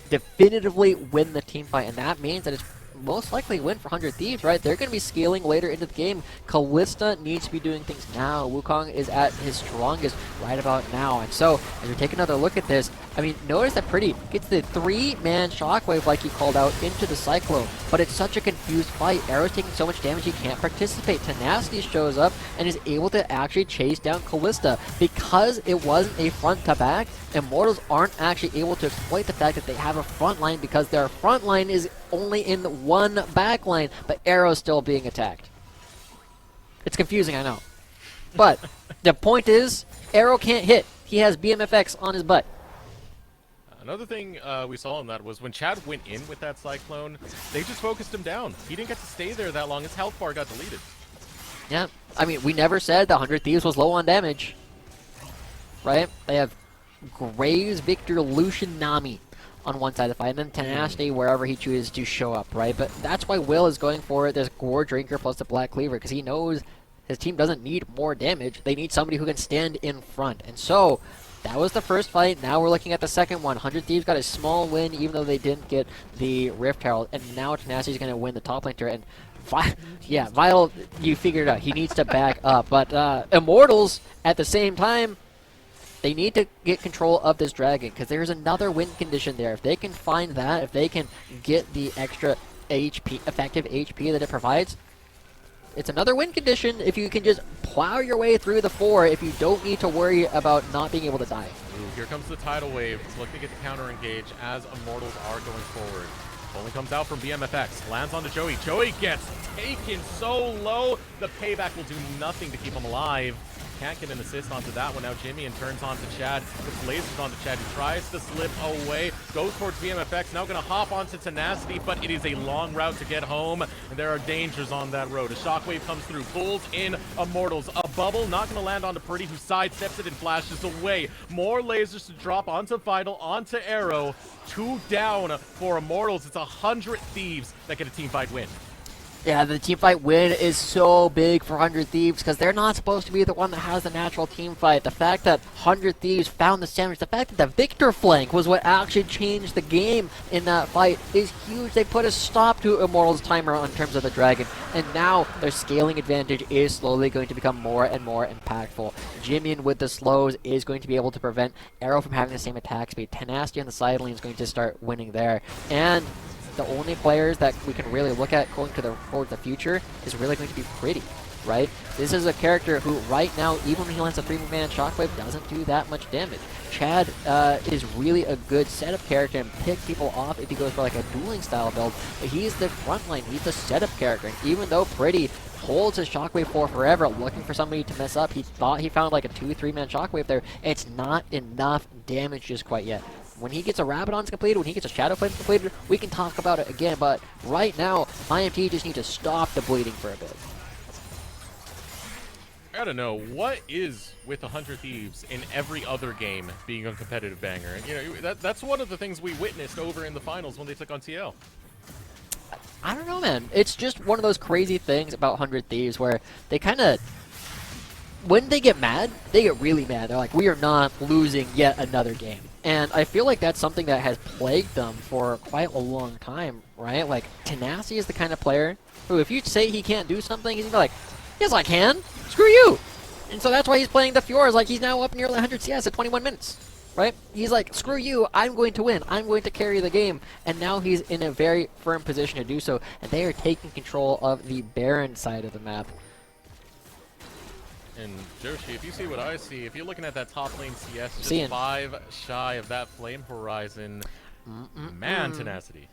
definitively win the team fight, and that means that it's most likely a win for 100 Thieves, right? They're going to be scaling later into the game. Callista needs to be doing things now. Wukong is at his strongest right about now, and so as we take another look at this, I mean, notice that Pretty gets the 3-man shockwave like he called out into the Cyclone, but it's such a confused fight. Arrow's taking so much damage he can't participate. Tenacity shows up and is able to actually chase down Callista. Because it wasn't a front to back, Immortals aren't actually able to exploit the fact that they have a front line because their front line is only in 1 back line, but Arrow's still being attacked. It's confusing, I know. But the point is, Arrow can't hit. He has BMFX on his butt. Another thing we saw in that was when Chad went in with that Cyclone, they just focused him down. He didn't get to stay there that long. His health bar got deleted. Yeah, I mean, we never said the 100 Thieves was low on damage. Right? They have Graves, Victor, Lucian, Nami on one side of the fight, and then Tenacity wherever he chooses to show up, right? But that's why Will is going for this Gore Drinker plus the Black Cleaver, because he knows his team doesn't need more damage. They need somebody who can stand in front. And so, that was the first fight. Now we're looking at the second one. 100 Thieves got a small win, even though they didn't get the Rift Herald. And now Tenacity's going to win the top lane turret. And yeah, Vital, you figured it out. He needs to back up. But Immortals, at the same time, they need to get control of this dragon, because there's another win condition there. If they can find that, if they can get the extra HP, effective HP that it provides, it's another win condition if you can just plow your way through the 4 if you don't need to worry about not being able to die. Ooh, here comes the tidal wave. Looking to get the counter engage as Immortals are going forward. Only comes out from BMFX. Lands onto Joey. Joey gets taken so low. The payback will do nothing to keep him alive. Can't get an assist onto that one. Now Jimmy and turns onto Chad. Puts lasers onto Chad. He tries to slip away. Goes towards BMFX. Now going to hop onto Tenacity, but it is a long route to get home. And there are dangers on that road. A shockwave comes through. Pulls in Immortals. A bubble. Not going to land onto Pretty, who sidesteps it and flashes away. More lasers to drop onto Vital, onto Arrow. 2 down for Immortals. It's 100 Thieves that get a teamfight win. Yeah, the teamfight win is so big for 100 Thieves, because they're not supposed to be the one that has the natural teamfight. The fact that 100 Thieves found the sandwich, the fact that the Victor flank was what actually changed the game in that fight is huge. They put a stop to Immortals' timer in terms of the dragon, and now their scaling advantage is slowly going to become more and more impactful. Jimmy with the slows is going to be able to prevent Arrow from having the same attack speed. Tenacity on the side lane is going to start winning there, and the only players that we can really look at going towards the future is really going to be Pretty, right? This is a character who right now, even when he lands a 3-man shockwave, doesn't do that much damage. Chad is really a good setup character and pick people off if he goes for like a dueling style build, but he's the front line, he's the setup character, and even though Pretty holds his shockwave for forever, looking for somebody to mess up, he thought he found like a 2-3-man shockwave there, it's not enough damage just quite yet. When he gets a Rabadon's completed, when he gets a Shadow Flame completed, we can talk about it again, but right now, IMT just need to stop the bleeding for a bit. I gotta know, what is with 100 Thieves in every other game being a competitive banger? And, you know, that's one of the things we witnessed over in the finals when they took on TL. I don't know, man. It's just one of those crazy things about 100 Thieves where they kind of, when they get mad, they get really mad. They're like, we are not losing yet another game. And I feel like that's something that has plagued them for quite a long time, right? Like, Tenacity is the kind of player who, if you say he can't do something, he's going to be like, yes, I can. Screw you. And so that's why he's playing the Fjords. Like, he's now up nearly 100 CS at 21 minutes, right? He's like, screw you. I'm going to win. I'm going to carry the game. And now he's in a very firm position to do so. And they are taking control of the Baron side of the map. And Joshi, if you see what I see, if you're looking at that top lane CS, just Seeing 5 shy of that flame horizon, man tenacity.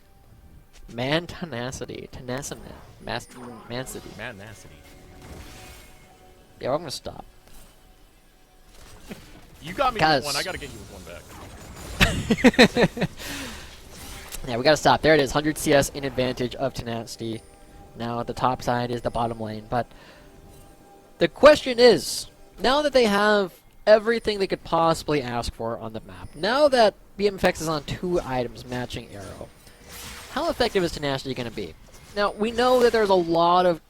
Man tenacity. Tenacity. Mancity. Man-nacity. Yeah, I'm gonna stop. You got me with one, I gotta get you with one back. Yeah, we gotta stop. There it is, 100 CS in advantage of Tenacity. Now the top side is the bottom lane, but the question is, now that they have everything they could possibly ask for on the map, now that BMFX is on 2 items matching Arrow, how effective is Tenacity going to be? Now, we know that there's a lot of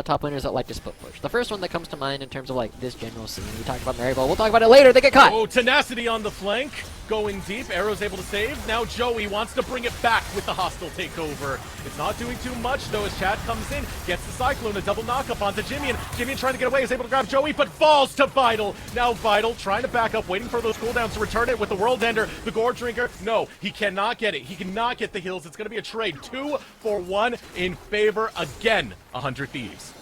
top laners that like to split push. The first one that comes to mind in terms of like this general scene, we talked about Maribel, we'll talk about it later, they get caught! Oh, Tenacity on the flank, going deep, Arrow's able to save. Now Joey wants to bring it back with the hostile takeover. It's not doing too much though as Chad comes in, gets the Cyclone, a double knock-up onto Jimmy trying to get away, is able to grab Joey, but falls to Vital. Now Vital trying to back up, waiting for those cooldowns to return it with the World Ender, the Gore Drinker. No, he cannot get it. He cannot get the heals. It's going to be a trade. 2 for 1 in favor again, 100 Thieves.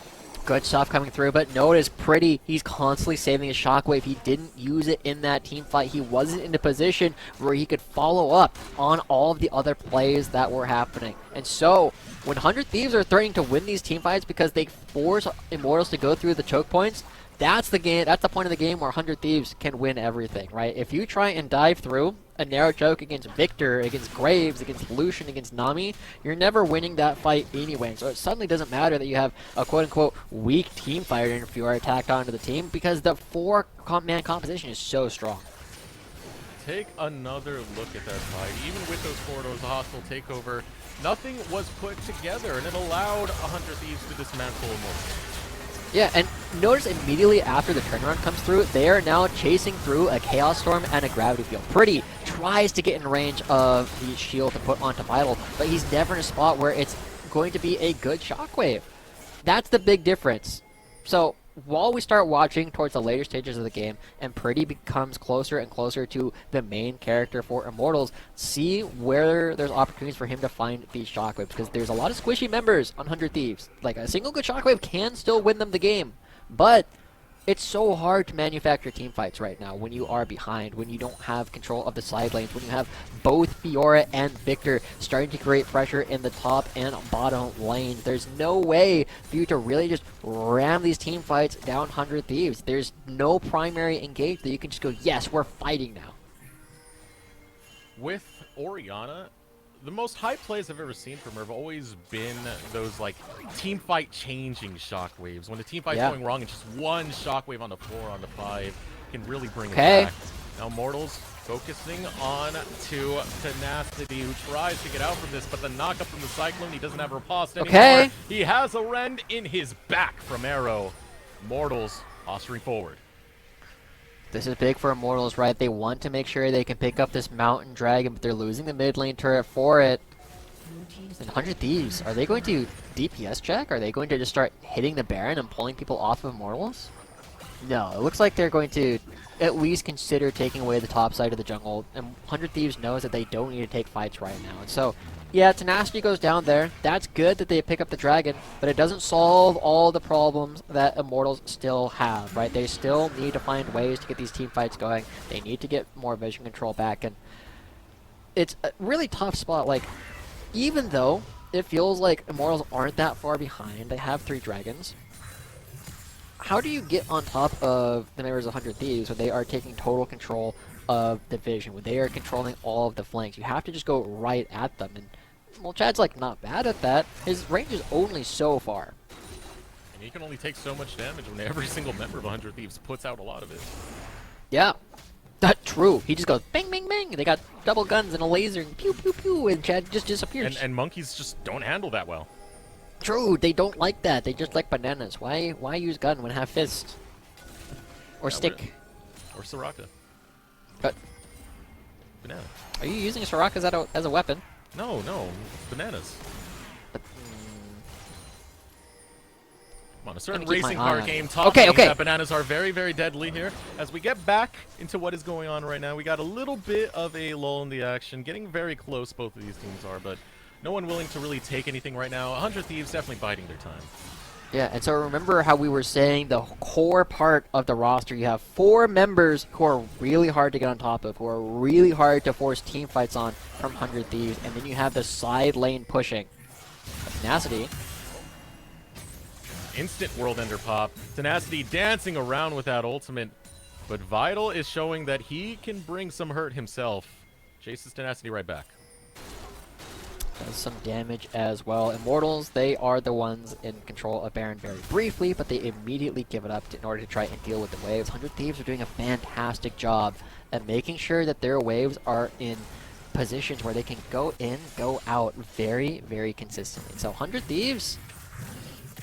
Good stuff coming through, but notice Pretty, he's constantly saving his shockwave. He didn't use it in that team fight. He wasn't in a position where he could follow up on all of the other plays that were happening. And so, when 100 Thieves are threatening to win these team fights because they force Immortals to go through the choke points, That's the game. That's the point of the game where 100 Thieves can win everything, right? If you try and dive through a narrow choke against Victor, against Graves, against Lucian, against Nami, you're never winning that fight anyway. So it suddenly doesn't matter that you have a quote-unquote weak team fighter if you are attacked onto the team, because the 4-man composition is so strong. Take another look at that fight. Even with those corridors, the hostile takeover, nothing was put together, and it allowed 100 Thieves to dismantle Immortals. Yeah, and notice immediately after the turnaround comes through, they are now chasing through a Chaos Storm and a Gravity Field. Pretty tries to get in range of the shield to put onto Vital, but he's never in a spot where it's going to be a good Shockwave. That's the big difference. So, while we start watching towards the later stages of the game, and Pretty becomes closer and closer to the main character for Immortals, see where there's opportunities for him to find these Shockwaves, because there's a lot of squishy members on 100 Thieves. Like, a single good Shockwave can still win them the game, but it's so hard to manufacture team fights right now when you are behind, when you don't have control of the side lanes, when you have both Fiora and Victor starting to create pressure in the top and bottom lanes. There's no way for you to really just ram these team fights down 100 Thieves. There's no primary engage that you can just go, yes, we're fighting now. With Orianna, the most hype plays I've ever seen from her have always been those, like, team fight changing shockwaves. When the team fight's going wrong and just one shockwave on the 4 on the 5 can really bring it back. Now Mortals focusing on to Tenacity, who tries to get out from this, but the knockup from the Cyclone, he doesn't have riposte anymore. He has a rend in his back from Arrow. Mortals posturing forward. This is big for Immortals, right? They want to make sure they can pick up this Mountain Dragon, but they're losing the mid lane turret for it. And 100 Thieves, are they going to DPS check? Are they going to just start hitting the Baron and pulling people off of Immortals? No, it looks like they're going to at least consider taking away the top side of the jungle. And 100 Thieves knows that they don't need to take fights right now. And so, yeah, Tenacity goes down there. That's good that they pick up the dragon, but it doesn't solve all the problems that Immortals still have, right? They still need to find ways to get these team fights going. They need to get more vision control back, and it's a really tough spot. Like, even though it feels like Immortals aren't that far behind, they have 3 dragons. How do you get on top of the members of 100 Thieves when they are taking total control of the vision, when they are controlling all of the flanks? You have to just go right at them, and well, Chad's like not bad at that. His range is only so far. And he can only take so much damage when every single member of 100 Thieves puts out a lot of it. Yeah, that's true. He just goes bang, bang, bang. They got double guns and a laser and pew, pew, pew, and Chad just disappears. And monkeys just don't handle that well. True, they don't like that. They just like bananas. Why use gun when have fist? Or stick? Or Soraka. But Banana. are you using Soraka as a weapon? No, bananas. But, Come on, a certain keep my racing eye car on game it. taught Okay, me okay. that bananas are very, very deadly here. As we get back into what is going on right now, we got a little bit of a lull in the action. Getting very close, both of these teams are, but no one willing to really take anything right now. 100 Thieves definitely biding their time. Yeah, and so remember how we were saying the core part of the roster, you have 4 members who are really hard to get on top of, who are really hard to force team fights on from 100 Thieves, and then you have the side lane pushing. Tenacity. Instant World Ender pop. Tenacity dancing around with that ultimate, but Vital is showing that he can bring some hurt himself. Chases Tenacity right back. Does some damage as well. Immortals, they are the ones in control of Baron very briefly, but they immediately give it up in order to try and deal with the waves. 100 Thieves are doing a fantastic job at making sure that their waves are in positions where they can go in, go out very, very consistently. So 100 Thieves,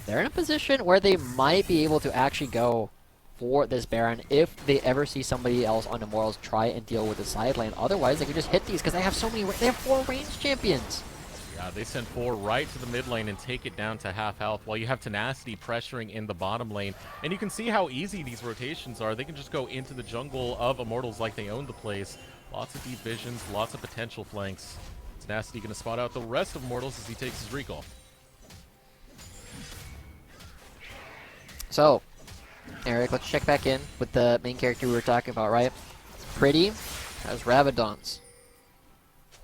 they're in a position where they might be able to actually go for this Baron if they ever see somebody else on Immortals try and deal with the side lane. Otherwise, they can just hit these because they have so many. They have 4 ranged champions. Yeah, they send 4 right to the mid lane and take it down to half health, while you have Tenacity pressuring in the bottom lane. And you can see how easy these rotations are. They can just go into the jungle of Immortals like they own the place. Lots of deep visions, lots of potential flanks. Tenacity going to spot out the rest of Immortals as he takes his recall. So, Eric, let's check back in with the main character we were talking about, right? Pretty has Rabadons.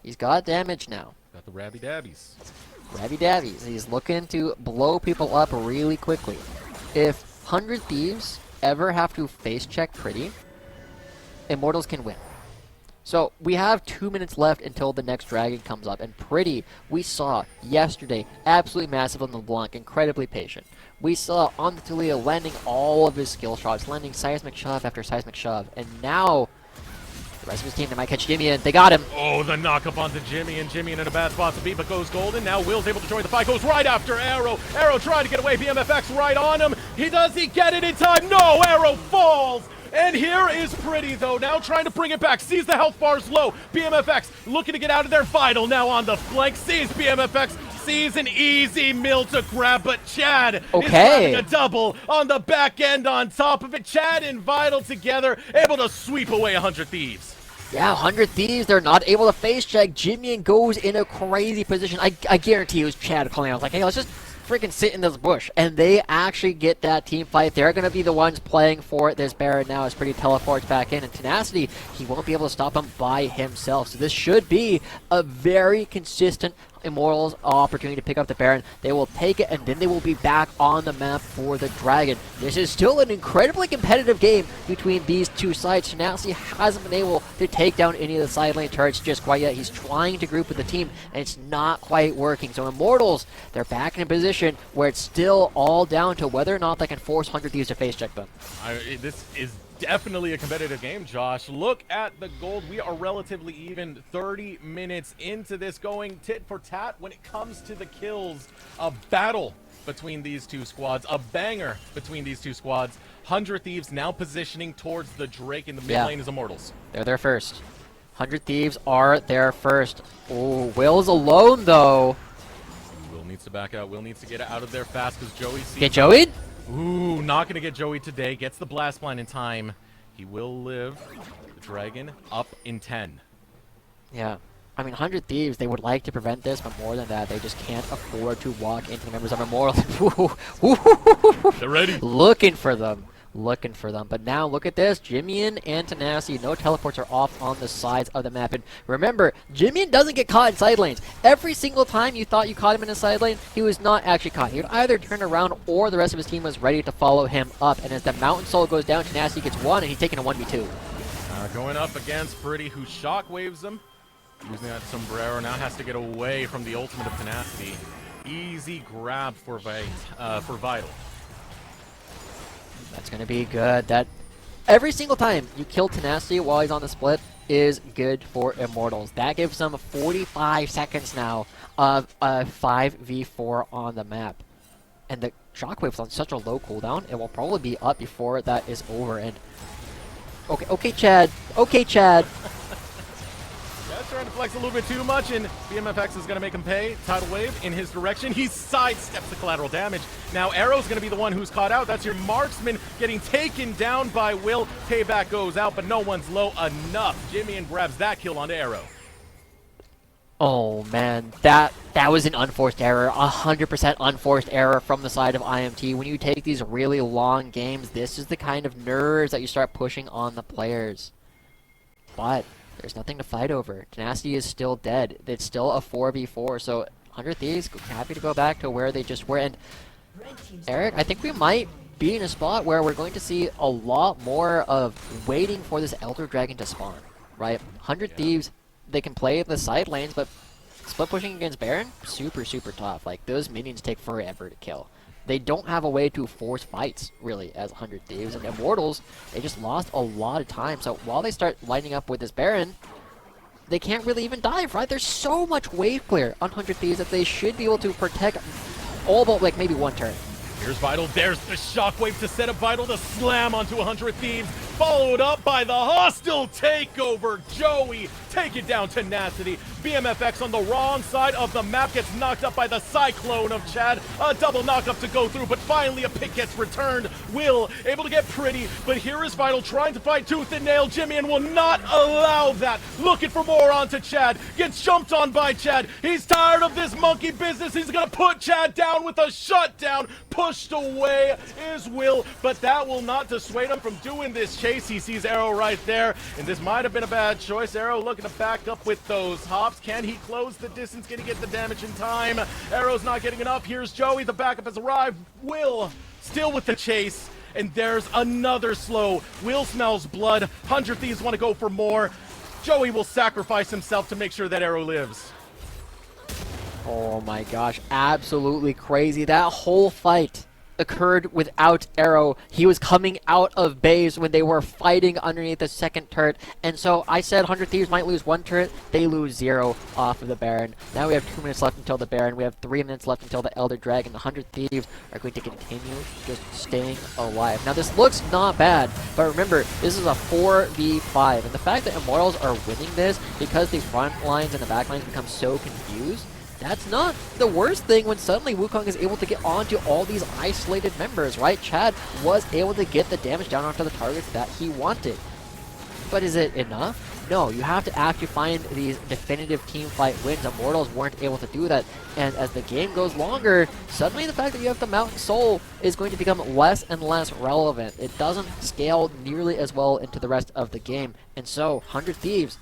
He's got damage now. Got the Rabby Dabbies. Rabby Dabbies. He's looking to blow people up really quickly. If 100 Thieves ever have to face check Pretty, Immortals can win. So we have 2 minutes left until the next dragon comes up, and Pretty, we saw yesterday, absolutely massive on the Blanc, incredibly patient. We saw on the Talia landing all of his skill shots, landing seismic shove after seismic shove, and now the rest of his team, they might catch Jimmy in. They got him. Oh, the knock-up onto Jimmy, and Jimmy in a bad spot to beat, but goes golden. Now Will's able to join the fight, goes right after Arrow. Arrow trying to get away, BMFX right on him. Does he get it in time? No, Arrow falls. And here is Pretty, though, now trying to bring it back. Sees the health bars low. BMFX looking to get out of there. Vital now on the flank. Sees BMFX. Sees an easy mill to grab, but Chad is grabbing a double on the back end on top of it. Chad and Vital together, able to sweep away 100 Thieves. Yeah, 100 Thieves, they're not able to face check. Jimmy goes in a crazy position. I guarantee it was Chad calling out, like, hey, let's just freaking sit in this bush. And they actually get that team fight. They're going to be the ones playing for this Baron now as Pretty teleports back in. And Tenacity, he won't be able to stop him by himself. So this should be a very consistent Immortals opportunity to pick up the Baron. They will take it, and then they will be back on the map for the Dragon. This is still an incredibly competitive game between these two sides. Tenacity hasn't been able to take down any of the side lane turrets just quite yet. He's trying to group with the team, and it's not quite working. So Immortals, they're back in a position where it's still all down to whether or not they can force 100 Thieves to face check them. This is definitely a competitive game, Josh. Look at the gold. We are relatively even 30 minutes into this, going tit for tat when it comes to the kills. A battle between these two squads, a banger between these two squads. 100 Thieves now positioning towards the Drake in the mid lane is Immortals. They're there first. 100 Thieves are there first. Oh, Will's alone though. Will needs to back out. Will needs to get out of there fast because Joey sees... Get Joey? Ooh, not going to get Joey today. Gets the blast plan in time. He will live. The Dragon up in 10. Yeah. I mean, 100 Thieves, they would like to prevent this, but more than that, they just can't afford to walk into the members of Immortals. They're ready. Looking for them. Looking for them. But now, look at this. Jimmy and Tenacity, no teleports are off on the sides of the map. And remember, Jimmy doesn't get caught in side lanes. Every single time you thought you caught him in a side lane, he was not actually caught. He would either turn around or the rest of his team was ready to follow him up. And as the Mountain Soul goes down, Tenacity gets one, and he's taking a 1v2. Going up against Pretty, who shockwaves him. Using that sombrero, now has to get away from the ultimate of Tenacity. Easy grab for Vital. That's going to be good. That every single time you kill Tenacity while he's on the split is good for Immortals. That gives them 45 seconds now of a 5v4 on the map. And the Shockwave's on such a low cooldown, it will probably be up before that is over. And okay, Chad. Okay, Chad. Chad's trying to flex a little bit too much, and BMFX is going to make him pay. Tidal Wave in his direction. He sidesteps the collateral damage. Now Arrow's going to be the one who's caught out. That's your marksman getting taken down by Will. Payback goes out, but no one's low enough. Jimmy grabs that kill onto Arrow. Oh man, that was an unforced error, 100% unforced error from the side of IMT. When you take these really long games, this is the kind of nerves that you start pushing on the players. But there's nothing to fight over. Tenacity is still dead. It's still a 4v4, so 100 Thieves happy to go back to where they just were. And Eric, I think we might be in a spot where we're going to see a lot more of waiting for this Elder Dragon to spawn, right? 100 Thieves, they can play the side lanes, but split pushing against Baron, super tough. Like, those minions take forever to kill. They don't have a way to force fights, really, as 100 Thieves. And Immortals, they just lost a lot of time. So while they start lining up with this Baron, they can't really even dive, right? There's so much wave clear on 100 Thieves that they should be able to protect all but, like, maybe one turn. Here's Vital. There's the shockwave to set up Vital to slam onto 100 Thieves. Followed up by the hostile takeover. Joey taking down Tenacity. BMFX on the wrong side of the map gets knocked up by the Cyclone of Chad. A double knockup to go through, but finally a pick gets returned. Will able to get Pretty, but here is Vital trying to fight tooth and nail. Jimmy will not allow that. Looking for more onto Chad. Gets jumped on by Chad. He's tired of this monkey business. He's gonna put Chad down with a shutdown. Pushed away is Will, but that will not dissuade him from doing this chase. He sees Arrow right there, and this might have been a bad choice. Arrow looking to back up with those hops. Can he close the distance? Can he get the damage in time? Arrow's not getting enough. Here's Joey. The backup has arrived. Will still with the chase. and there's another slow. Will smells blood. 100 Thieves want to go for more. Joey will sacrifice himself to make sure that Arrow lives. Oh my gosh, absolutely crazy. That whole fight occurred without Arrow. He was coming out of base when they were fighting underneath the second turret, and so I said 100 Thieves might lose one turret, they lose 0 off of the Baron. Now we have 2 minutes left until the Baron, we have 3 minutes left until the Elder Dragon. The 100 Thieves are going to continue just staying alive. Now this looks not bad, but remember, this is a 4v5, and the fact that Immortals are winning this because the front lines and the back lines become so confused, that's not the worst thing when suddenly Wukong is able to get onto all these isolated members, right? Chad was able to get the damage down onto the targets that he wanted. But is it enough? No, you have to actually find these definitive team fight wins. Immortals weren't able to do that. And as the game goes longer, suddenly the fact that you have the Mountain Soul is going to become less and less relevant. It doesn't scale nearly as well into the rest of the game. And so, 100 Thieves,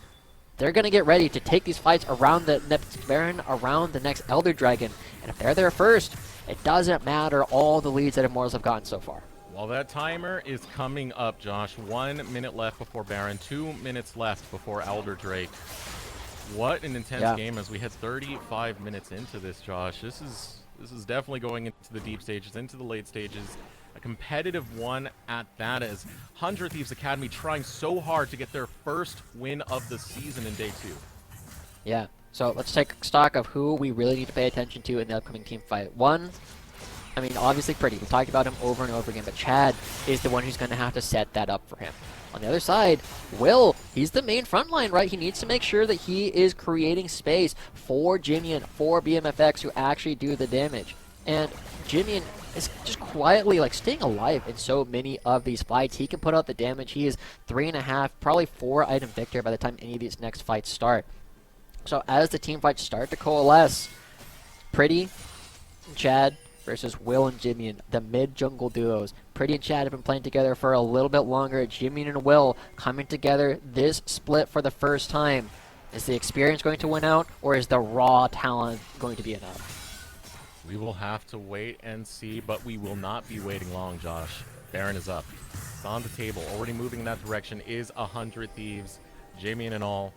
they're going to get ready to take these fights around the next Baron, around the next Elder Dragon. And if they're there first, it doesn't matter all the leads that Immortals have gotten so far. Well, that timer is coming up, Josh. 1 minute left before Baron, 2 minutes left before Elder Drake. What an intense game as we head 35 minutes into this, Josh. This is definitely going into the deep stages, into the late stages. A competitive one at that, as 100 Thieves Academy trying so hard to get their first win of the season in day 2. Yeah, so let's take stock of who we really need to pay attention to in the upcoming team fight. One, I mean, obviously Pretty. We talked about him over and over again, but Chad is the one who's going to have to set that up for him. On the other side, Will, he's the main frontline, right? He needs to make sure that he is creating space for Jimmy and for BMFX to actually do the damage. And Jimmy is just quietly like staying alive in so many of these fights. He can put out the damage. He is 3.5, probably 4 item victor by the time any of these next fights start. So as the team fights start to coalesce, Pretty and Chad versus Will and Jimmy, and the mid-jungle duos. Pretty and Chad have been playing together for a little bit longer. Jimmy and Will coming together this split for the first time. Is the experience going to win out, or is the raw talent going to be enough? We will have to wait and see, but we will not be waiting long, Josh. Baron is up. It's on the table. Already moving in that direction is 100 Thieves. Jamian and all.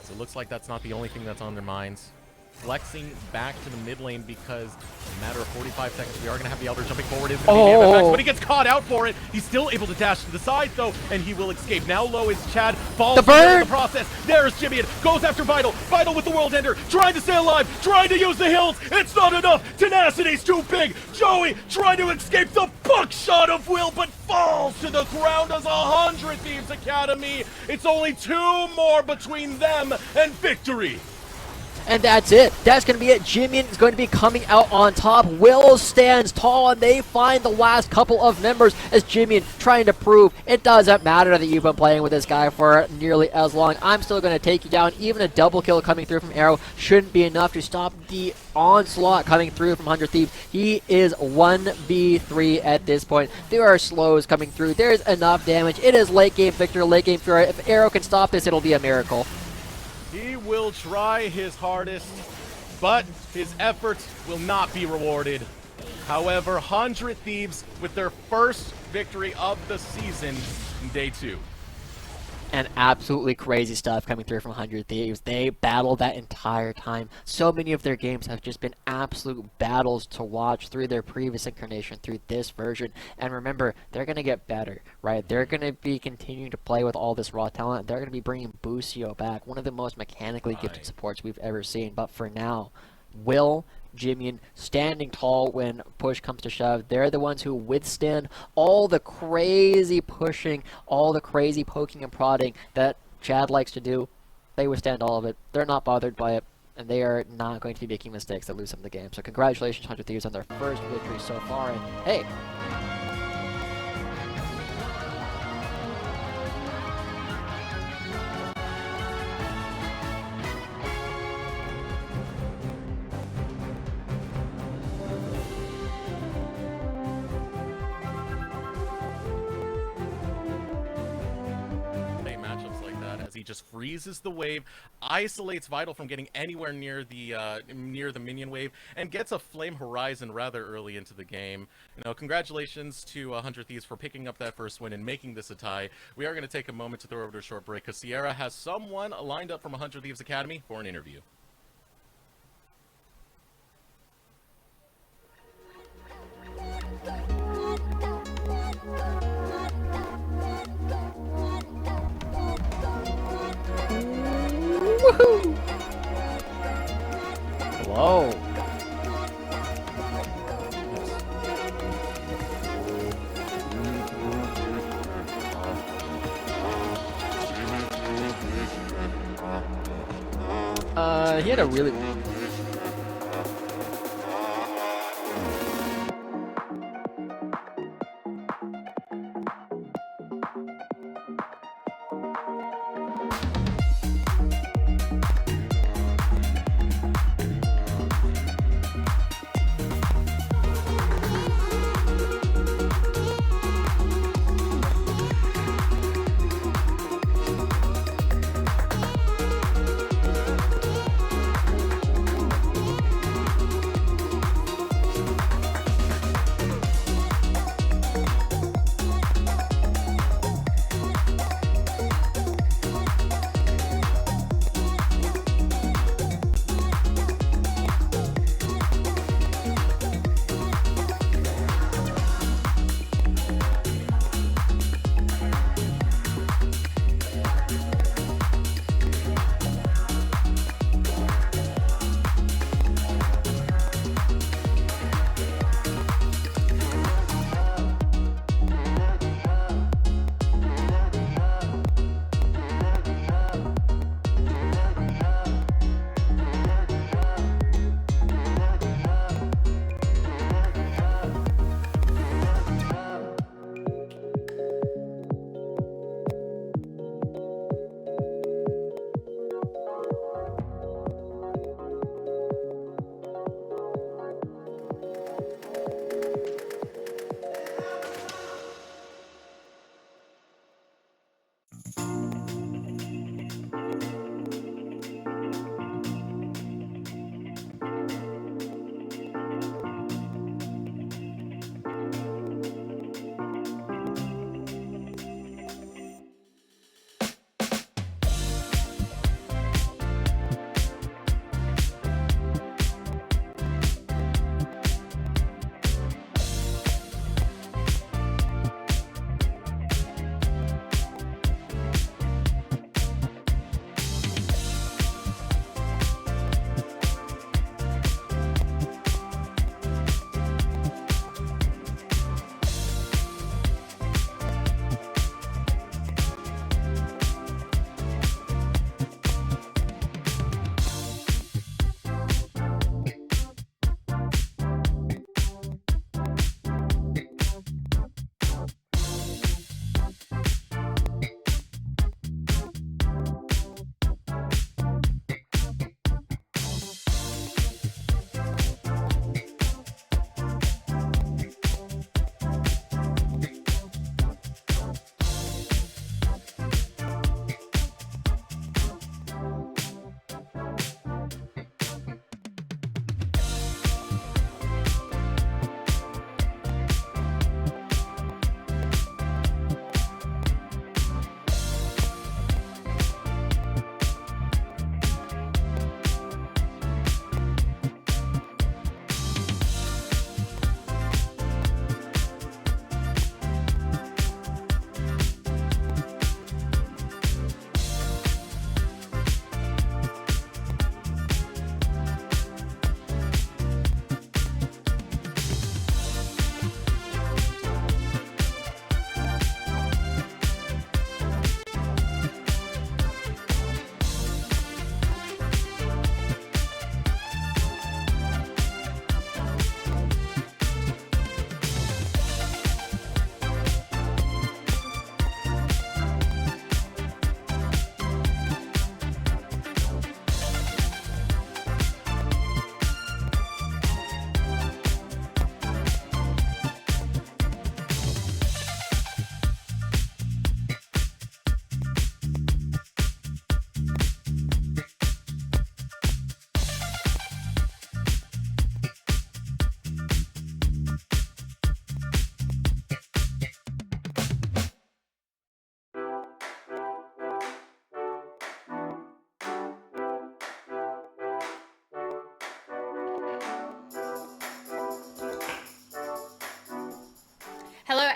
So it looks like that's not the only thing that's on their minds. Flexing back to the mid lane because in a matter of 45 seconds, we are going to have the Elder jumping forward. Is going to be BMFX, but he gets caught out for it. He's still able to dash to the side, though, and he will escape. Now low is Chad. Falls in the process. There's Jimmy. Goes after Vital. Vital with the World Ender. Trying to stay alive. Trying to use the hills. It's not enough. Tenacity's too big. Joey trying to escape the buckshot of Will, but falls to the ground as 100 Thieves Academy. It's only 2 more between them and victory. And that's it. That's going to be it. Jimian is going to be coming out on top. Will stands tall, and they find the last couple of members as Jimian trying to prove it doesn't matter that you've been playing with this guy for nearly as long. I'm still going to take you down. Even a double kill coming through from Arrow shouldn't be enough to stop the onslaught coming through from 100 Thieves. He is 1v3 at this point. There are slows coming through. There's enough damage. It is late game victor, late game fury. If Arrow can stop this, it'll be a miracle. He will try his hardest, but his efforts will not be rewarded. However, 100 Thieves with their first victory of the season in day 2. And absolutely crazy stuff coming through from 100 Thieves. They battled that entire time. So many of their games have just been absolute battles to watch through their previous incarnation, through this version. And remember, they're going to get better, right? They're going to be continuing to play with all this raw talent. They're going to be bringing Busio back, one of the most mechanically gifted supports we've ever seen. But for now, Will, Jimian standing tall when push comes to shove. They're the ones who withstand all the crazy pushing, all the crazy poking and prodding that Chad likes to do. They withstand all of it. They're not bothered by it, and they are not going to be making mistakes that lose them the game. So congratulations, 100 Thieves, on their first victory so far. And hey, He just freezes the wave, isolates Vital from getting anywhere near the minion wave, and gets a Flame Horizon rather early into the game. You know, congratulations to 100 Thieves for picking up that first win and making this a tie. We are going to take a moment to throw over to a short break because Sierra has someone lined up from 100 Thieves Academy for an interview. Woohoo! Hello. He had a really...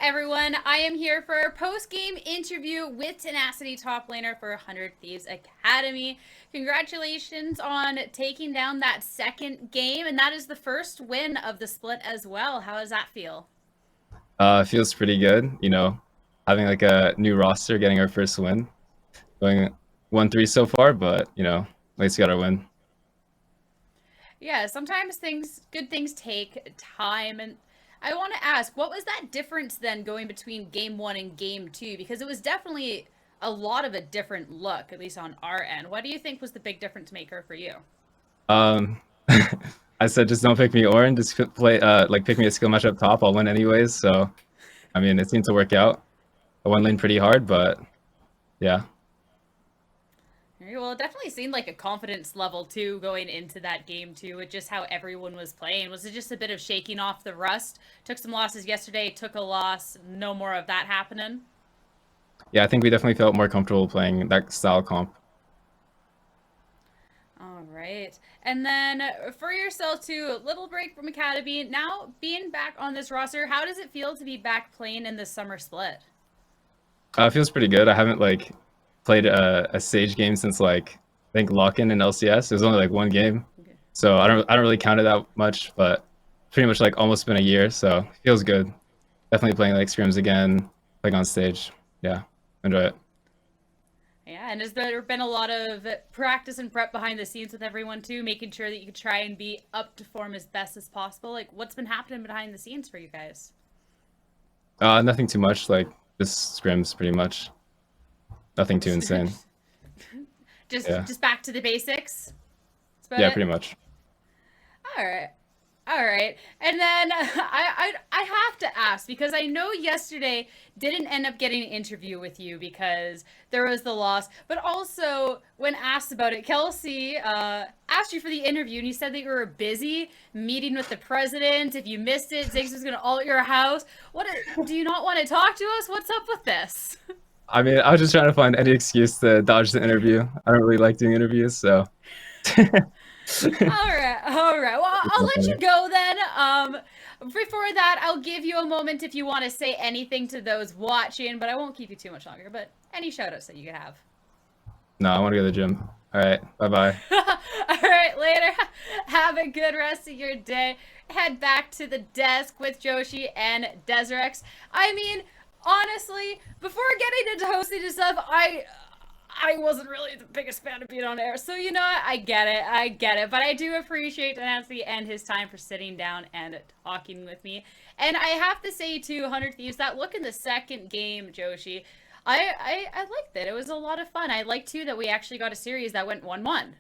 everyone. I am here for a post-game interview with Tenacity top laner for 100 Thieves Academy. Congratulations on taking down that second game, and that is the first win of the split as well. How does that feel? It feels pretty good, having like a new roster, getting our first win, going 1-3 so far, but at least we got our win. Yeah, sometimes good things take time, and I want to ask, what was that difference then going between game 1 and game 2? Because it was definitely a lot of a different look, at least on our end. What do you think was the big difference maker for you? Um, I said just don't pick me Orin, just play pick me a skill match up top. I'll win anyways. So, I mean, it seemed to work out. I won lane pretty hard, but yeah. Well, it definitely seemed like a confidence level too going into that game too, with just how everyone was playing. Was it just a bit of shaking off the rust? Took some losses yesterday, took a loss, no more of that happening? Yeah, I think we definitely felt more comfortable playing that style comp. All right. And then for yourself too, a little break from Academy. Now being back on this roster, how does it feel to be back playing in the summer split? It feels pretty good. I haven't played a Sage game since I think lock-in and LCS. It was only one game, Okay. so I don't really count it that much. But pretty much almost been a year, so it feels good. Definitely playing scrims again, playing on stage. Yeah, enjoy it. Yeah, and has there been a lot of practice and prep behind the scenes with everyone too, making sure that you could try and be up to form as best as possible? What's been happening behind the scenes for you guys? Nothing too much. Just scrims, pretty much. Nothing too insane. Just back to the basics. Yeah, pretty much. All right. And then I have to ask, because I know yesterday didn't end up getting an interview with you because there was the loss, but also when asked about it, Kelsey asked you for the interview and you said that you were busy meeting with the president. If you missed it, Ziggs was going to all at your house. Do you not want to talk to us? What's up with this? I mean, I was just trying to find any excuse to dodge the interview. I don't really like doing interviews, so. All right. Well, I'll let you go then. Before that, I'll give you a moment if you want to say anything to those watching, but I won't keep you too much longer. But any shoutouts that you could have. No, I want to go to the gym. All right, bye-bye. All right, later. Have a good rest of your day. Head back to the desk with Joshi and Deserex. I mean, honestly, before getting into hosting and stuff, I wasn't really the biggest fan of being on air, so you know what? I get it. But I do appreciate Nancy and his time for sitting down and talking with me. And I have to say too, 100 Thieves, that look in the second game, Joshi, I liked it. It was a lot of fun. I liked too that we actually got a series that went 1-1.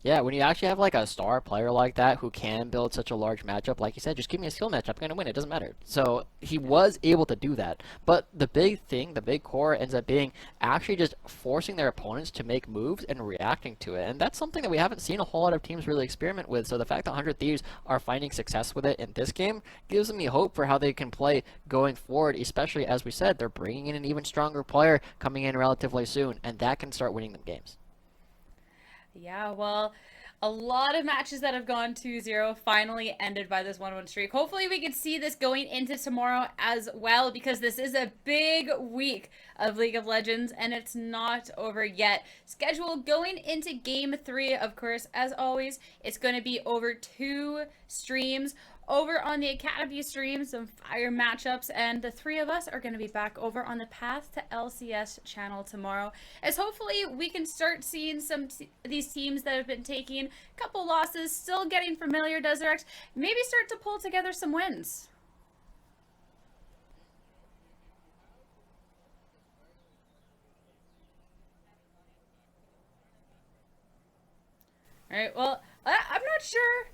Yeah, when you actually have a star player like that who can build such a large matchup, like you said, just give me a skill matchup, I'm gonna win. It doesn't matter. So he was able to do that. But the big thing, the big core, ends up being actually just forcing their opponents to make moves and reacting to it. And that's something that we haven't seen a whole lot of teams really experiment with. So the fact that 100 Thieves are finding success with it in this game gives me hope for how they can play going forward. Especially as we said, they're bringing in an even stronger player coming in relatively soon, and that can start winning them games. Yeah, well, a lot of matches that have gone 2-0 finally ended by this 1-1 streak. Hopefully we can see this going into tomorrow as well, because this is a big week of League of Legends and it's not over yet. Schedule going into game 3, of course, as always, it's going to be over 2 streams. Over on the Academy stream, some fire matchups, and the 3 of us are going to be back over on the Path to LCS channel tomorrow, as hopefully we can start seeing some these teams that have been taking a couple losses, still getting familiar, Deserex, maybe start to pull together some wins. All right, well, I'm not sure.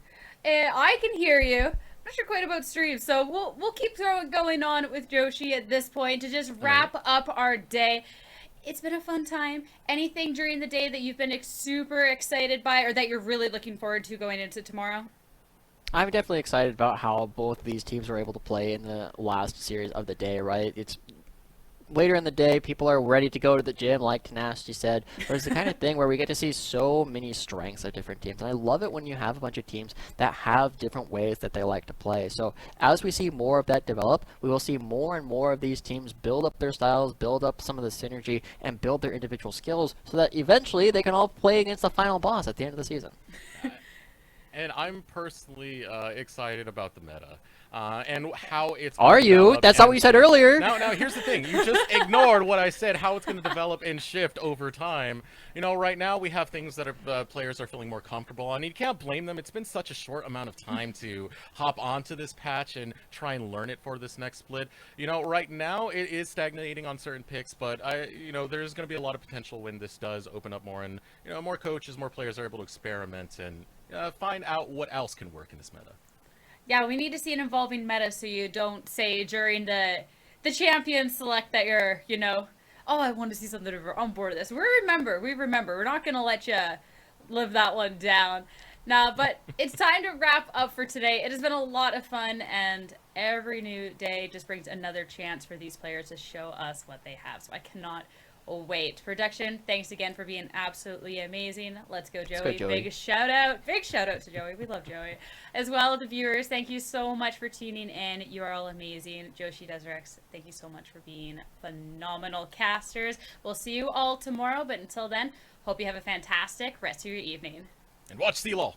I can hear you. I'm not sure quite about streams, so we'll keep going on with Joshi at this point to just wrap up our day. It's been a fun time. Anything during the day that you've been super excited by, or that you're really looking forward to going into tomorrow? I'm definitely excited about how both these teams were able to play in the last series of the day, right? It's later in the day, people are ready to go to the gym, like Tenacity said. But it's the kind of thing where we get to see so many strengths of different teams. And I love it when you have a bunch of teams that have different ways that they like to play. So as we see more of that develop, we will see more and more of these teams build up their styles, build up some of the synergy, and build their individual skills so that eventually they can all play against the final boss at the end of the season. And I'm personally excited about the meta and how it's. Are gonna you? develop That's not what and- you said earlier. Now, here's the thing. You just ignored what I said. How it's going to develop and shift over time. You know, right now we have things that players are feeling more comfortable on. You can't blame them. It's been such a short amount of time to hop onto this patch and try and learn it for this next split. You know, right now it is stagnating on certain picks, but there's going to be a lot of potential when this does open up more, and more coaches, more players are able to experiment and find out what else can work in this meta. Yeah, we need to see an evolving meta so you don't say during the champion select that you're, oh, I want to see something on board of this. We remember. We're not going to let you live that one down. Nah, but it's time to wrap up for today. It has been a lot of fun, and every new day just brings another chance for these players to show us what they have. So I cannot wait. Production, thanks again for being absolutely amazing. Let's go, Joey. Let's go, Joey. Big shout out to Joey. We love Joey. As well, the viewers, thank you so much for tuning in. You are all amazing. Joshi Desrex, thank you so much for being phenomenal casters. We'll see you all tomorrow, but until then, hope you have a fantastic rest of your evening. And watch CLOL.